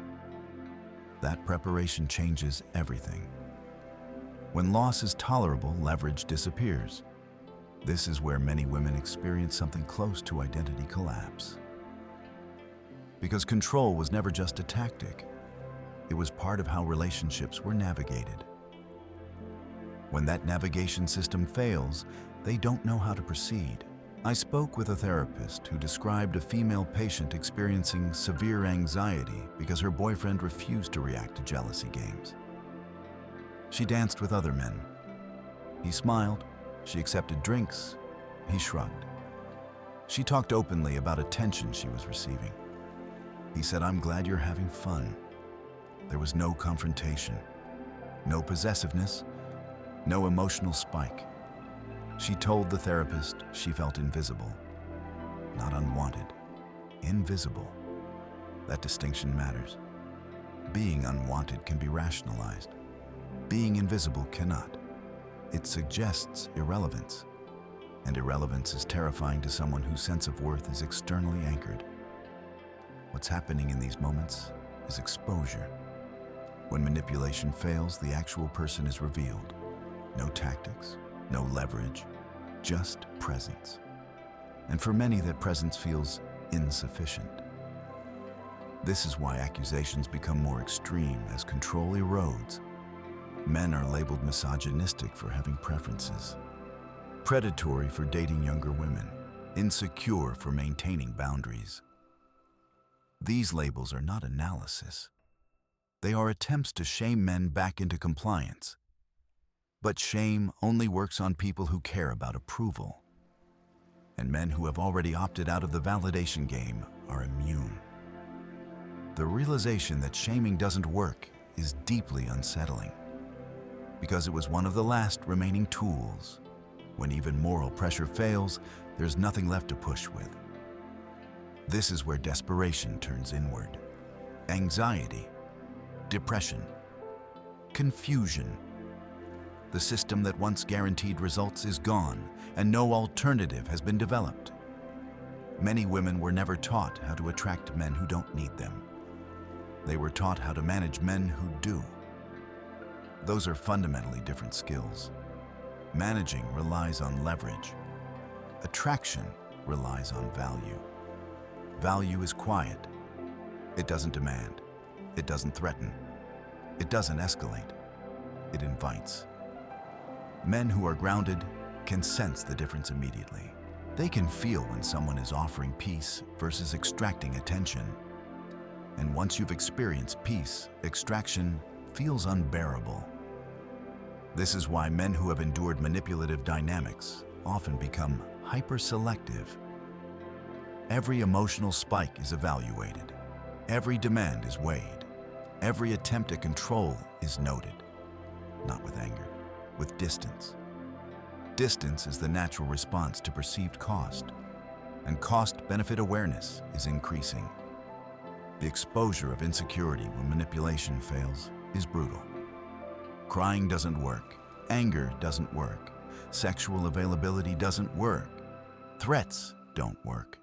That preparation changes everything. When loss is tolerable, leverage disappears. This is where many women experience something close to identity collapse. Because control was never just a tactic. It was part of how relationships were navigated. When that navigation system fails, they don't know how to proceed. I spoke with a therapist who described a female patient experiencing severe anxiety because her boyfriend refused to react to jealousy games. She danced with other men. He smiled. She accepted drinks. He shrugged. She talked openly about attention she was receiving. He said, "I'm glad you're having fun." There was no confrontation, no possessiveness, no emotional spike. She told the therapist she felt invisible, not unwanted, invisible. That distinction matters. Being unwanted can be rationalized. Being invisible cannot. It suggests irrelevance, and irrelevance is terrifying to someone whose sense of worth is externally anchored. What's happening in these moments is exposure. When manipulation fails, the actual person is revealed. No tactics, no leverage, just presence. And for many, that presence feels insufficient. This is why accusations become more extreme as control erodes. Men are labeled misogynistic for having preferences, predatory for dating younger women, insecure for maintaining boundaries. These labels are not analysis. They are attempts to shame men back into compliance. But shame only works on people who care about approval. And men who have already opted out of the validation game are immune. The realization that shaming doesn't work is deeply unsettling. because it was one of the last remaining tools. When even moral pressure fails, there's nothing left to push with. This is where desperation turns inward. Anxiety, depression, confusion. The system that once guaranteed results is gone, and no alternative has been developed. Many women were never taught how to attract men who don't need them. They were taught how to manage men who do. Those are fundamentally different skills. Managing relies on leverage. Attraction relies on value. Value is quiet. It doesn't demand. It doesn't threaten. It doesn't escalate. It invites. Men who are grounded can sense the difference immediately. They can feel when someone is offering peace versus extracting attention. And once you've experienced peace, extraction feels unbearable. This is why men who have endured manipulative dynamics often become hyper-selective. Every emotional spike is evaluated. Every demand is weighed. Every attempt at control is noted. Not with anger, with distance. Distance is the natural response to perceived cost, and cost-benefit awareness is increasing. The exposure of insecurity when manipulation fails is brutal. Crying doesn't work. Anger doesn't work. Sexual availability doesn't work. Threats don't work.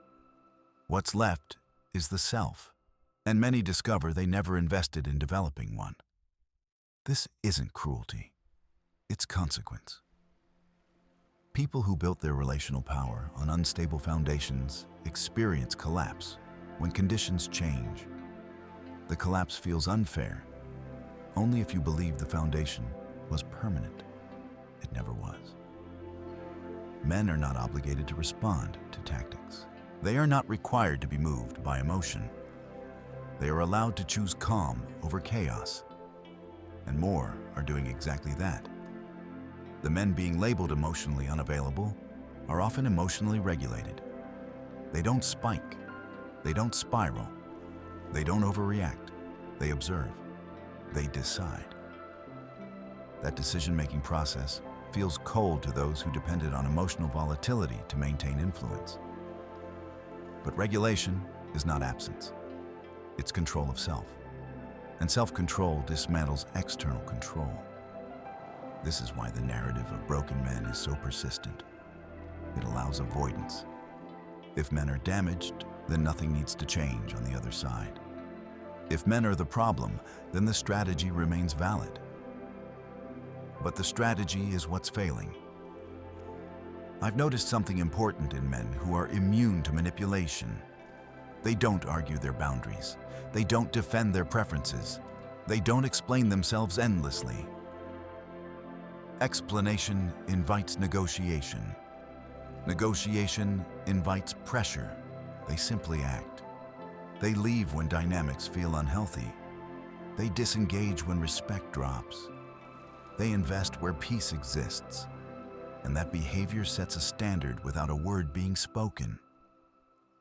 What's left is the self, and many discover they never invested in developing one. This isn't cruelty. It's consequence. People who built their relational power on unstable foundations experience collapse when conditions change. The collapse feels unfair only if you believe the foundation was permanent. It never was. Men are not obligated to respond to tactics. They are not required to be moved by emotion. They are allowed to choose calm over chaos. And more are doing exactly that. The men being labeled emotionally unavailable are often emotionally regulated. They don't spike. They don't spiral. They don't overreact. They observe. They decide. That decision-making process feels cold to those who depended on emotional volatility to maintain influence. But regulation is not absence. It's control of self. And self-control dismantles external control. This is why the narrative of broken men is so persistent. It allows avoidance. If men are damaged, then nothing needs to change on the other side. If men are the problem, then the strategy remains valid. But the strategy is what's failing. I've noticed something important in men who are immune to manipulation. They don't argue their boundaries. They don't defend their preferences. They don't explain themselves endlessly. Explanation invites negotiation. Negotiation invites pressure. They simply act. They leave when dynamics feel unhealthy. They disengage when respect drops. They invest where peace exists. And that behavior sets a standard without a word being spoken.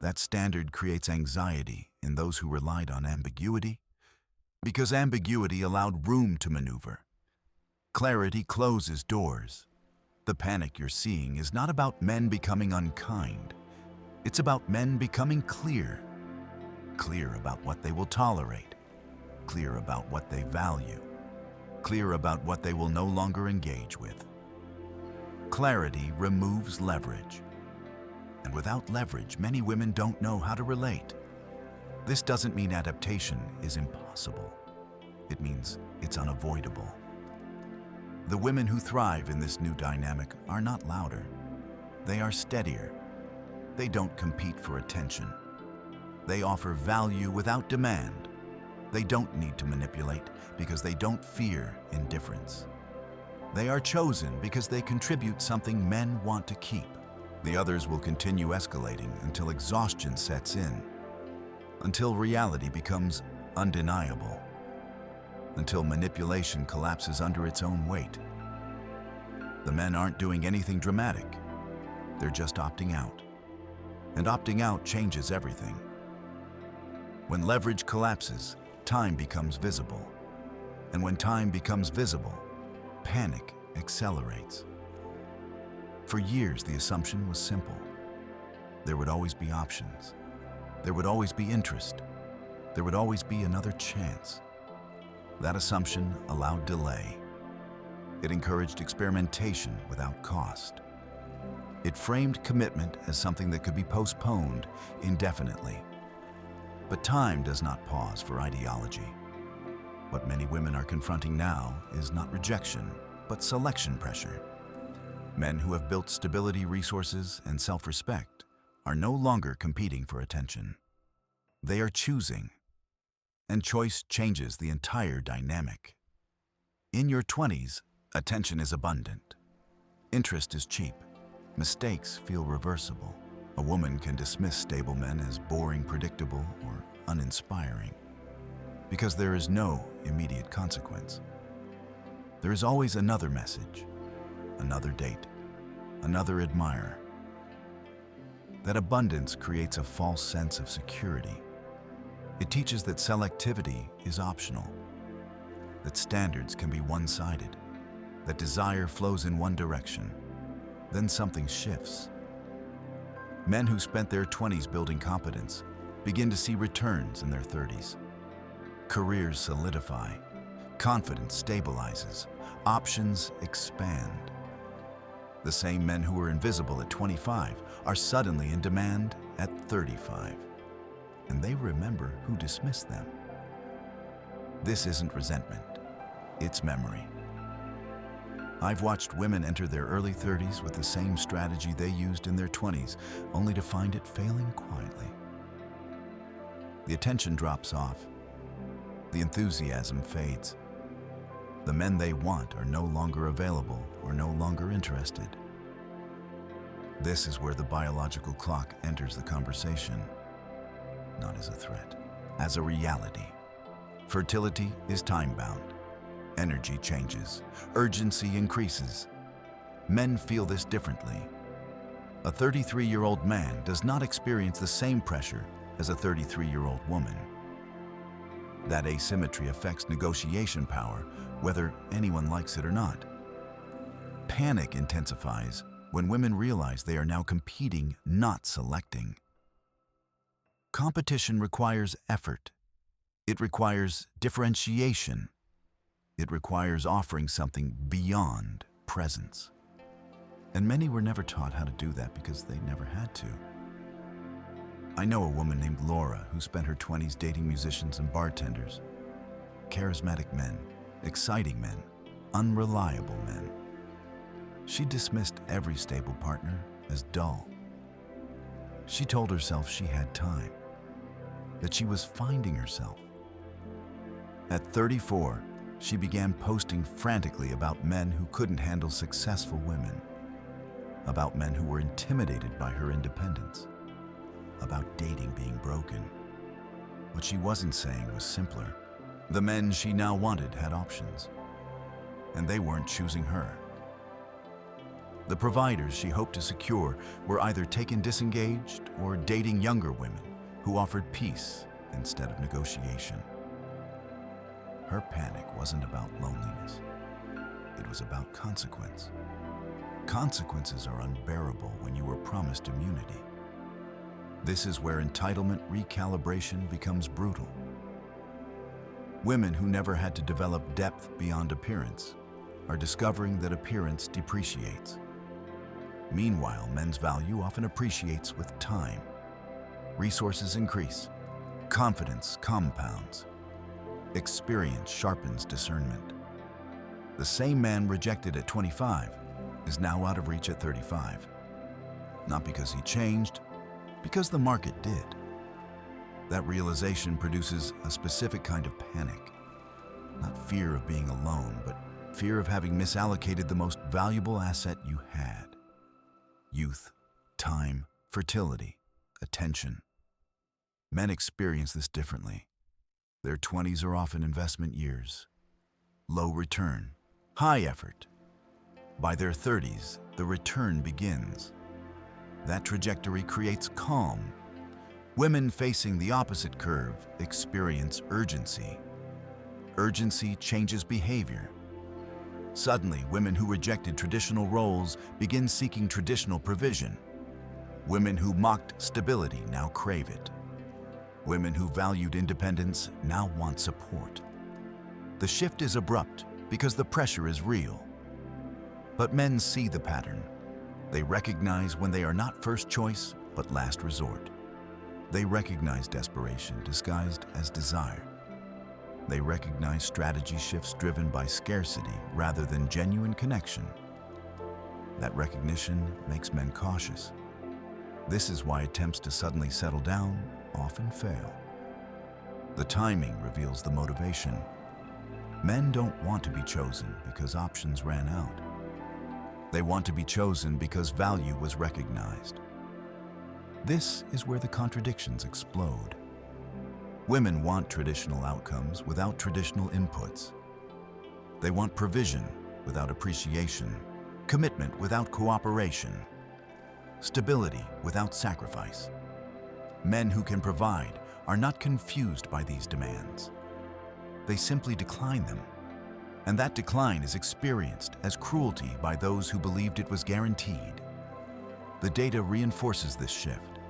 That standard creates anxiety in those who relied on ambiguity, because ambiguity allowed room to maneuver. Clarity closes doors. The panic you're seeing is not about men becoming unkind. It's about men becoming clear. Clear about what they will tolerate. Clear about what they value. Clear about what they will no longer engage with. Clarity removes leverage. And without leverage, many women don't know how to relate. This doesn't mean adaptation is impossible. It means it's unavoidable. The women who thrive in this new dynamic are not louder. They are steadier. They don't compete for attention. They offer value without demand. They don't need to manipulate because they don't fear indifference. They are chosen because they contribute something men want to keep. The others will continue escalating until exhaustion sets in, until reality becomes undeniable, until manipulation collapses under its own weight. The men aren't doing anything dramatic. They're just opting out. And opting out changes everything. When leverage collapses, time becomes visible. And when time becomes visible, panic accelerates. For years, the assumption was simple. There would always be options. There would always be interest. There would always be another chance. That assumption allowed delay. It encouraged experimentation without cost. It framed commitment as something that could be postponed indefinitely. But time does not pause for ideology. What many women are confronting now is not rejection, but selection pressure. Men who have built stability, resources, and self-respect are no longer competing for attention. They are choosing, and choice changes the entire dynamic. In your 20s, attention is abundant. Interest is cheap. Mistakes feel reversible. A woman can dismiss stable men as boring, predictable, or uninspiring because there is no immediate consequence. There is always another message, another date, another admirer. That abundance creates a false sense of security. It teaches that selectivity is optional, that standards can be one-sided, that desire flows in one direction. Then something shifts. Men who spent their 20s building competence begin to see returns in their 30s. Careers solidify, confidence stabilizes, options expand. The same men who were invisible at 25 are suddenly in demand at 35, and they remember who dismissed them. This isn't resentment, it's memory. I've watched women enter their early 30s with the same strategy they used in their 20s, only to find it failing quietly. The attention drops off. The enthusiasm fades. The men they want are no longer available or no longer interested. This is where the biological clock enters the conversation, not as a threat, as a reality. Fertility is time-bound. Energy changes. Urgency increases. Men feel this differently. A 33-year-old man does not experience the same pressure as a 33-year-old woman. That asymmetry affects negotiation power, whether anyone likes it or not. Panic intensifies when women realize they are now competing, not selecting. Competition requires effort. It requires differentiation. It requires offering something beyond presence. And many were never taught how to do that because they never had to. I know a woman named Laura who spent her 20s dating musicians and bartenders. Charismatic men, exciting men, unreliable men. She dismissed every stable partner as dull. She told herself she had time, that she was finding herself. At 34, she began posting frantically about men who couldn't handle successful women, about men who were intimidated by her independence, about dating being broken. What she wasn't saying was simpler. The men she now wanted had options, and they weren't choosing her. The providers she hoped to secure were either taken disengaged or dating younger women who offered peace instead of negotiation. Her panic wasn't about loneliness. It was about consequence. Consequences are unbearable when you were promised immunity. This is where entitlement recalibration becomes brutal. Women who never had to develop depth beyond appearance are discovering that appearance depreciates. Meanwhile, men's value often appreciates with time. Resources increase. Confidence compounds. Experience sharpens discernment. The same man rejected at 25 is now out of reach at 35. Not because he changed, because the market did. That realization produces a specific kind of panic. Not fear of being alone, but fear of having misallocated the most valuable asset you had. Youth, time, fertility, attention. Men experience this differently. Their 20s are often investment years. Low return, high effort. By their 30s, the return begins. That trajectory creates calm. Women facing the opposite curve experience urgency. Urgency changes behavior. Suddenly, women who rejected traditional roles begin seeking traditional provision. Women who mocked stability now crave it. Women who valued independence now want support. The shift is abrupt because the pressure is real. But men see the pattern. They recognize when they are not first choice, but last resort. They recognize desperation disguised as desire. They recognize strategy shifts driven by scarcity rather than genuine connection. That recognition makes men cautious. This is why attempts to suddenly settle down often fail. The timing reveals the motivation. Men don't want to be chosen because options ran out. They want to be chosen because value was recognized. This is where the contradictions explode. Women want traditional outcomes without traditional inputs. They want provision without appreciation, commitment without cooperation, stability without sacrifice. Men who can provide are not confused by these demands. They simply decline them. And that decline is experienced as cruelty by those who believed it was guaranteed. The data reinforces this shift.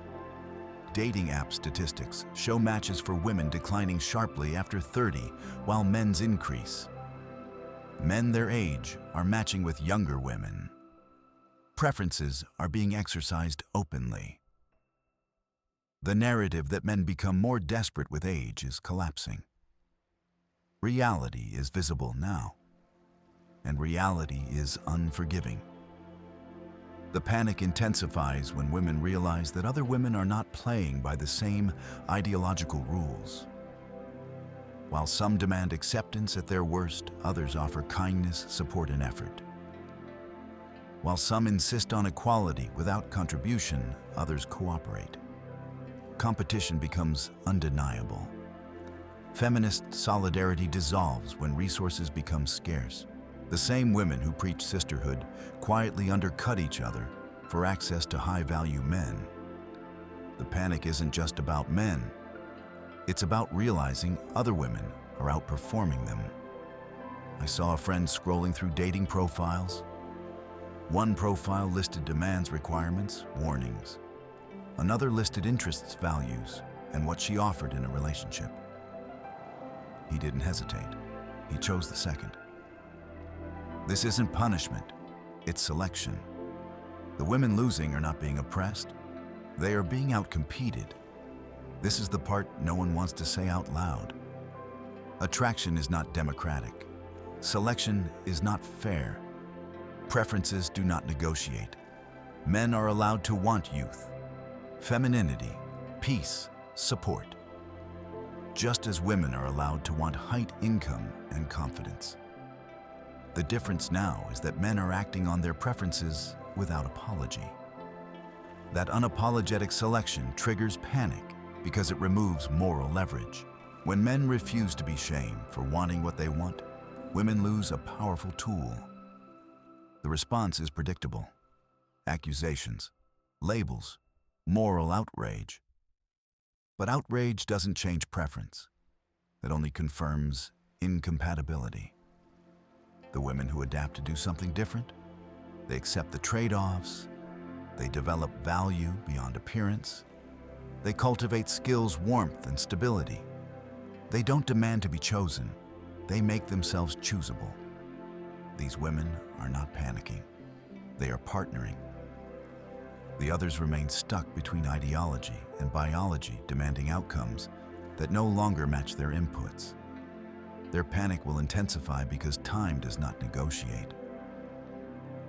Dating app statistics show matches for women declining sharply after 30, while men's increase. Men their age are matching with younger women. Preferences are being exercised openly. The narrative that men become more desperate with age is collapsing. Reality is visible now, and reality is unforgiving. The panic intensifies when women realize that other women are not playing by the same ideological rules. While some demand acceptance at their worst, others offer kindness, support, and effort. While some insist on equality without contribution, others cooperate. Competition becomes undeniable. Feminist solidarity dissolves when resources become scarce. The same women who preach sisterhood quietly undercut each other for access to high-value men. The panic isn't just about men. It's about realizing other women are outperforming them. I saw a friend scrolling through dating profiles. One profile listed demands, requirements, warnings. Another listed interests, values, and what she offered in a relationship. He didn't hesitate. He chose the second. This isn't punishment, it's selection. The women losing are not being oppressed. They are being outcompeted. This is the part no one wants to say out loud. Attraction is not democratic. Selection is not fair. Preferences do not negotiate. Men are allowed to want youth, femininity, peace, support, just as women are allowed to want height, income, and confidence. The difference now is that men are acting on their preferences without apology. That unapologetic selection triggers panic because it removes moral leverage. When men refuse to be shamed for wanting what they want, women lose a powerful tool. The response is predictable. Accusations, labels, moral outrage. But outrage doesn't change preference. It only confirms incompatibility. The women who adapt to do something different, they accept the trade-offs, they develop value beyond appearance, they cultivate skills, warmth, and stability. They don't demand to be chosen, they make themselves choosable. These women are not panicking, they are partnering. The others remain stuck between ideology and biology, demanding outcomes that no longer match their inputs. Their panic will intensify because time does not negotiate.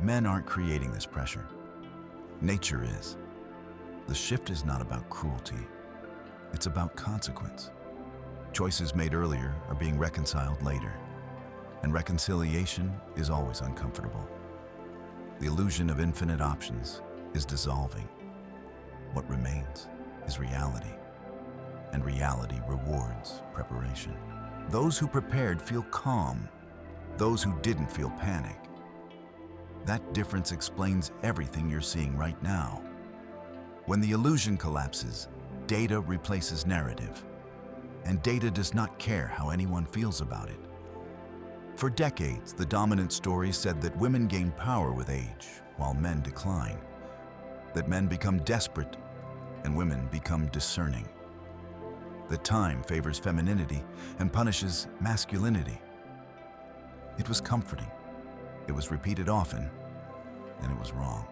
Men aren't creating this pressure. Nature is. The shift is not about cruelty. It's about consequence. Choices made earlier are being reconciled later, and reconciliation is always uncomfortable. The illusion of infinite options is dissolving. What remains is reality, and reality rewards preparation. Those who prepared feel calm. Those who didn't feel panic. That difference explains everything you're seeing right now. When the illusion collapses, data replaces narrative, and data does not care how anyone feels about it. For decades, the dominant story said that women gain power with age, while men decline, that men become desperate and women become discerning, that time favors femininity and punishes masculinity. It was comforting, it was repeated often, and it was wrong.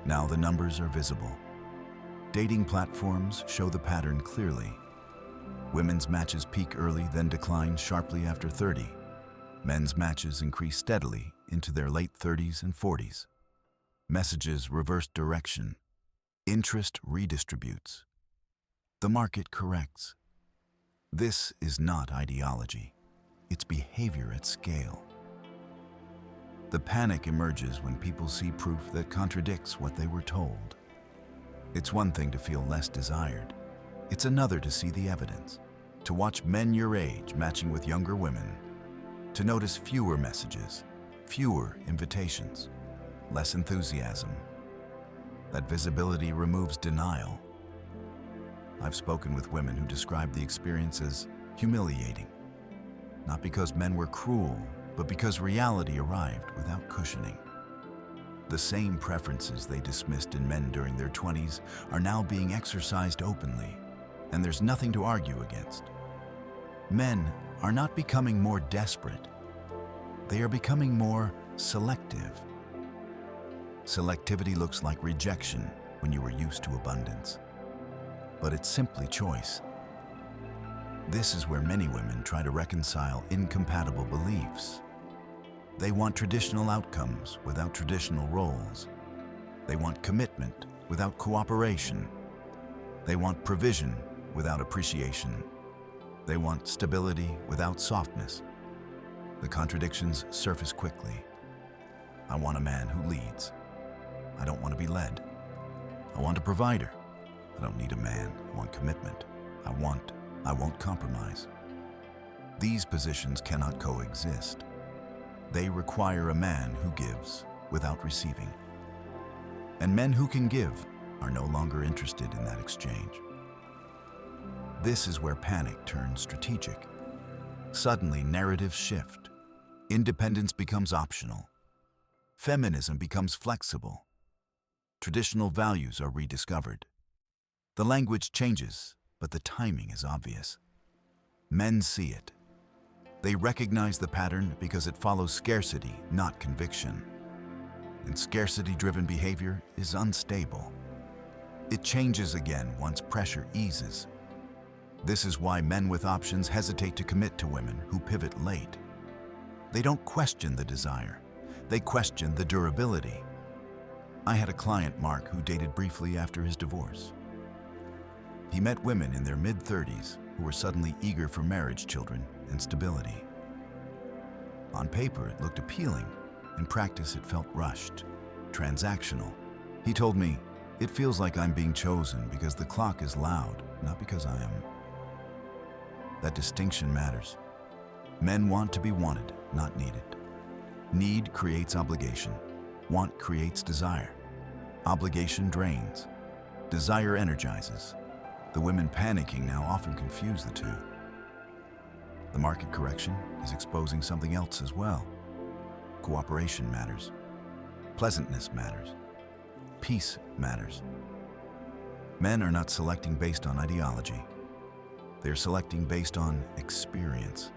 Now the numbers are visible. Dating platforms show the pattern clearly. Women's matches peak early, then decline sharply after 30. Men's matches increase steadily into their late 30s and 40s. Messages reverse direction. Interest redistributes. The market corrects. This is not ideology. It's behavior at scale. The panic emerges when people see proof that contradicts what they were told. It's one thing to feel less desired. It's another to see the evidence, to watch men your age matching with younger women, to notice fewer messages, fewer invitations, less enthusiasm. That visibility removes denial. I've spoken with women who describe the experience as humiliating, not because men were cruel, but because reality arrived without cushioning. The same preferences they dismissed in men during their 20s are now being exercised openly, and there's nothing to argue against. Men are not becoming more desperate. They are becoming more selective. Selectivity looks like rejection when you are used to abundance, but it's simply choice. This is where many women try to reconcile incompatible beliefs. They want traditional outcomes without traditional roles. They want commitment without cooperation. They want provision without appreciation. They want stability without softness. The contradictions surface quickly. I want a man who leads. I don't want to be led. I want a provider. I don't need a man. I want commitment. I won't compromise. These positions cannot coexist. They require a man who gives without receiving. And men who can give are no longer interested in that exchange. This is where panic turns strategic. Suddenly, narratives shift. Independence becomes optional. Feminism becomes flexible. Traditional values are rediscovered. The language changes, but the timing is obvious. Men see it. They recognize the pattern because it follows scarcity, not conviction. And scarcity-driven behavior is unstable. It changes again once pressure eases. This is why men with options hesitate to commit to women who pivot late. They don't question the desire. They question the durability. I had a client, Mark, who dated briefly after his divorce. He met women in their mid-30s who were suddenly eager for marriage, children, and stability. On paper, it looked appealing. In practice, it felt rushed, transactional. He told me, "It feels like I'm being chosen because the clock is loud, not because I am." That distinction matters. Men want to be wanted, not needed. Need creates obligation. Want creates desire. Obligation drains. Desire energizes. The women panicking now often confuse the two. The market correction is exposing something else as well. Cooperation matters. Pleasantness matters. Peace matters. Men are not selecting based on ideology. They are selecting based on experience.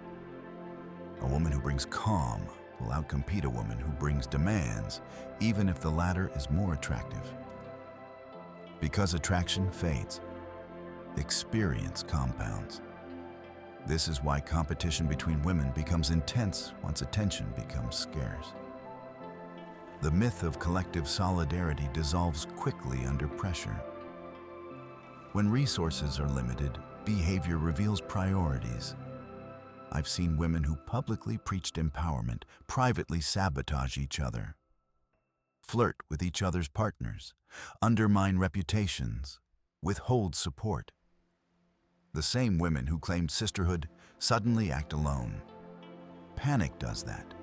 A woman who brings calm will outcompete a woman who brings demands, even if the latter is more attractive. Because attraction fades, experience compounds. This is why competition between women becomes intense once attention becomes scarce. The myth of collective solidarity dissolves quickly under pressure. When resources are limited, behavior reveals priorities. I've seen women who publicly preached empowerment privately sabotage each other, flirt with each other's partners, undermine reputations, withhold support. The same women who claimed sisterhood suddenly act alone. Panic does that.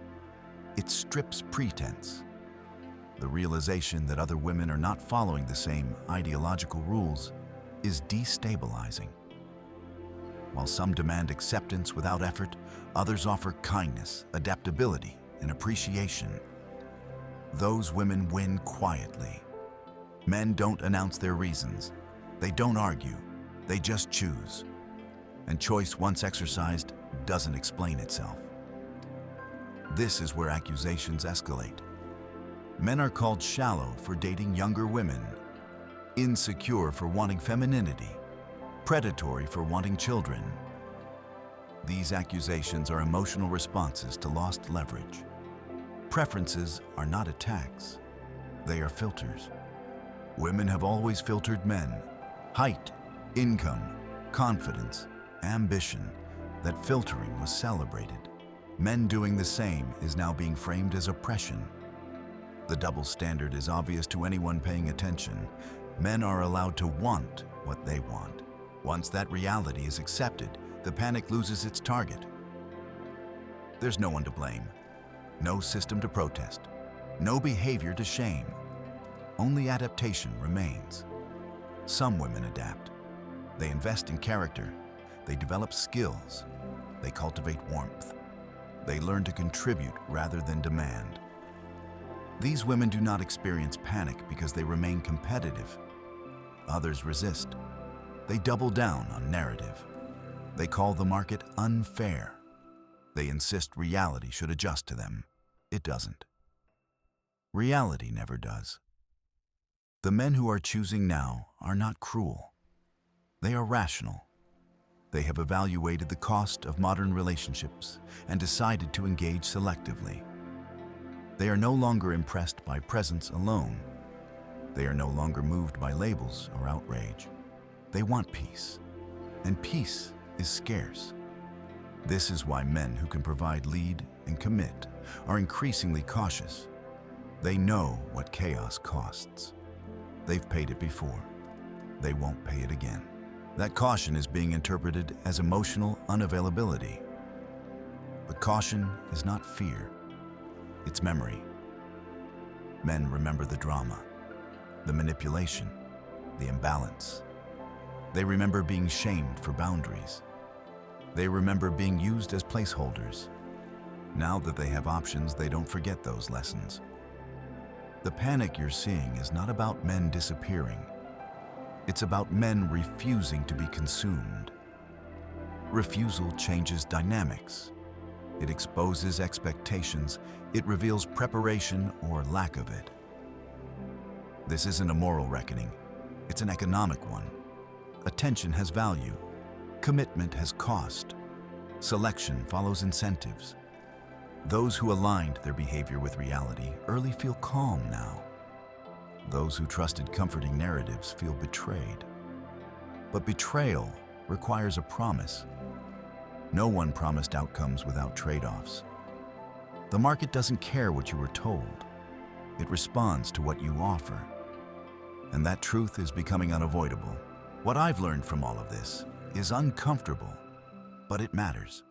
It strips pretense. The realization that other women are not following the same ideological rules is destabilizing. While some demand acceptance without effort, others offer kindness, adaptability, and appreciation. Those women win quietly. Men don't announce their reasons. They don't argue. They just choose. And choice, once exercised, doesn't explain itself. This is where accusations escalate. Men are called shallow for dating younger women, insecure for wanting femininity, predatory for wanting children. These accusations are emotional responses to lost leverage. Preferences are not attacks. They are filters. Women have always filtered men. Height, income, confidence, ambition. That filtering was celebrated. Men doing the same is now being framed as oppression. The double standard is obvious to anyone paying attention. Men are allowed to want what they want. Once that reality is accepted, the panic loses its target. There's no one to blame, no system to protest, no behavior to shame. Only adaptation remains. Some women adapt. They invest in character. They develop skills. They cultivate warmth. They learn to contribute rather than demand. These women do not experience panic because they remain competitive. Others resist. They double down on narrative. They call the market unfair. They insist reality should adjust to them. It doesn't. Reality never does. The men who are choosing now are not cruel. They are rational. They have evaluated the cost of modern relationships and decided to engage selectively. They are no longer impressed by presence alone. They are no longer moved by labels or outrage. They want peace, and peace is scarce. This is why men who can provide, lead, and commit are increasingly cautious. They know what chaos costs. They've paid it before. They won't pay it again. That caution is being interpreted as emotional unavailability. But caution is not fear. It's memory. Men remember the drama, the manipulation, the imbalance. They remember being shamed for boundaries. They remember being used as placeholders. Now that they have options, they don't forget those lessons. The panic you're seeing is not about men disappearing. It's about men refusing to be consumed. Refusal changes dynamics. It exposes expectations. It reveals preparation or lack of it. This isn't a moral reckoning. It's an economic one. Attention has value. Commitment has cost. Selection follows incentives. Those who aligned their behavior with reality early feel calm now. Those who trusted comforting narratives feel betrayed. But betrayal requires a promise. No one promised outcomes without trade-offs. The market doesn't care what you were told. It responds to what you offer. And that truth is becoming unavoidable. What I've learned from all of this is uncomfortable, but it matters.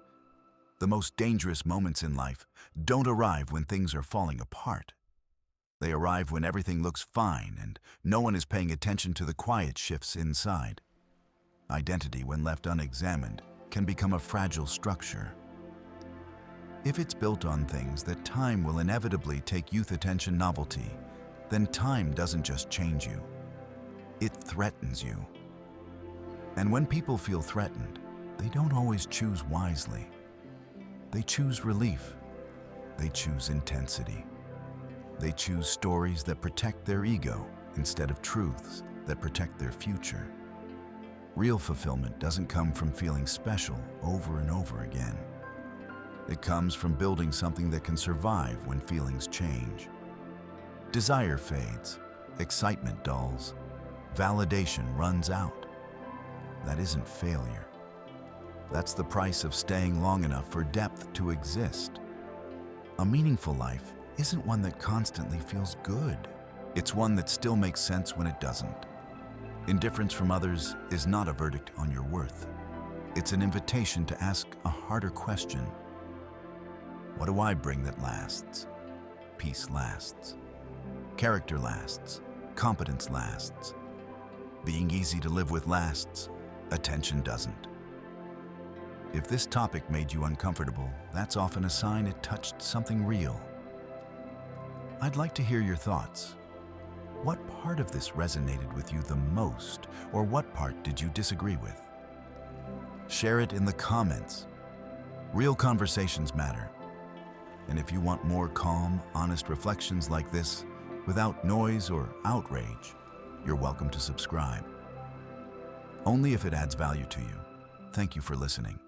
The most dangerous moments in life don't arrive when things are falling apart. They arrive when everything looks fine and no one is paying attention to the quiet shifts inside. Identity, when left unexamined, can become a fragile structure. If it's built on things that time will inevitably take youth attention novelty, then time doesn't just change you. It threatens you. And when people feel threatened, they don't always choose wisely. They choose relief. They choose intensity. They choose stories that protect their ego instead of truths that protect their future. Real fulfillment doesn't come from feeling special over and over again. It comes from building something that can survive when feelings change. Desire fades, excitement dulls, validation runs out. That isn't failure. That's the price of staying long enough for depth to exist. A meaningful life isn't one that constantly feels good. It's one that still makes sense when it doesn't. Indifference from others is not a verdict on your worth. It's an invitation to ask a harder question. What do I bring that lasts? Peace lasts. Character lasts. Competence lasts. Being easy to live with lasts. Attention doesn't. If this topic made you uncomfortable, that's often a sign it touched something real. I'd like to hear your thoughts. What part of this resonated with you the most, or what part did you disagree with? Share it in the comments. Real conversations matter. And if you want more calm, honest reflections like this, without noise or outrage, you're welcome to subscribe. Only if it adds value to you. Thank you for listening.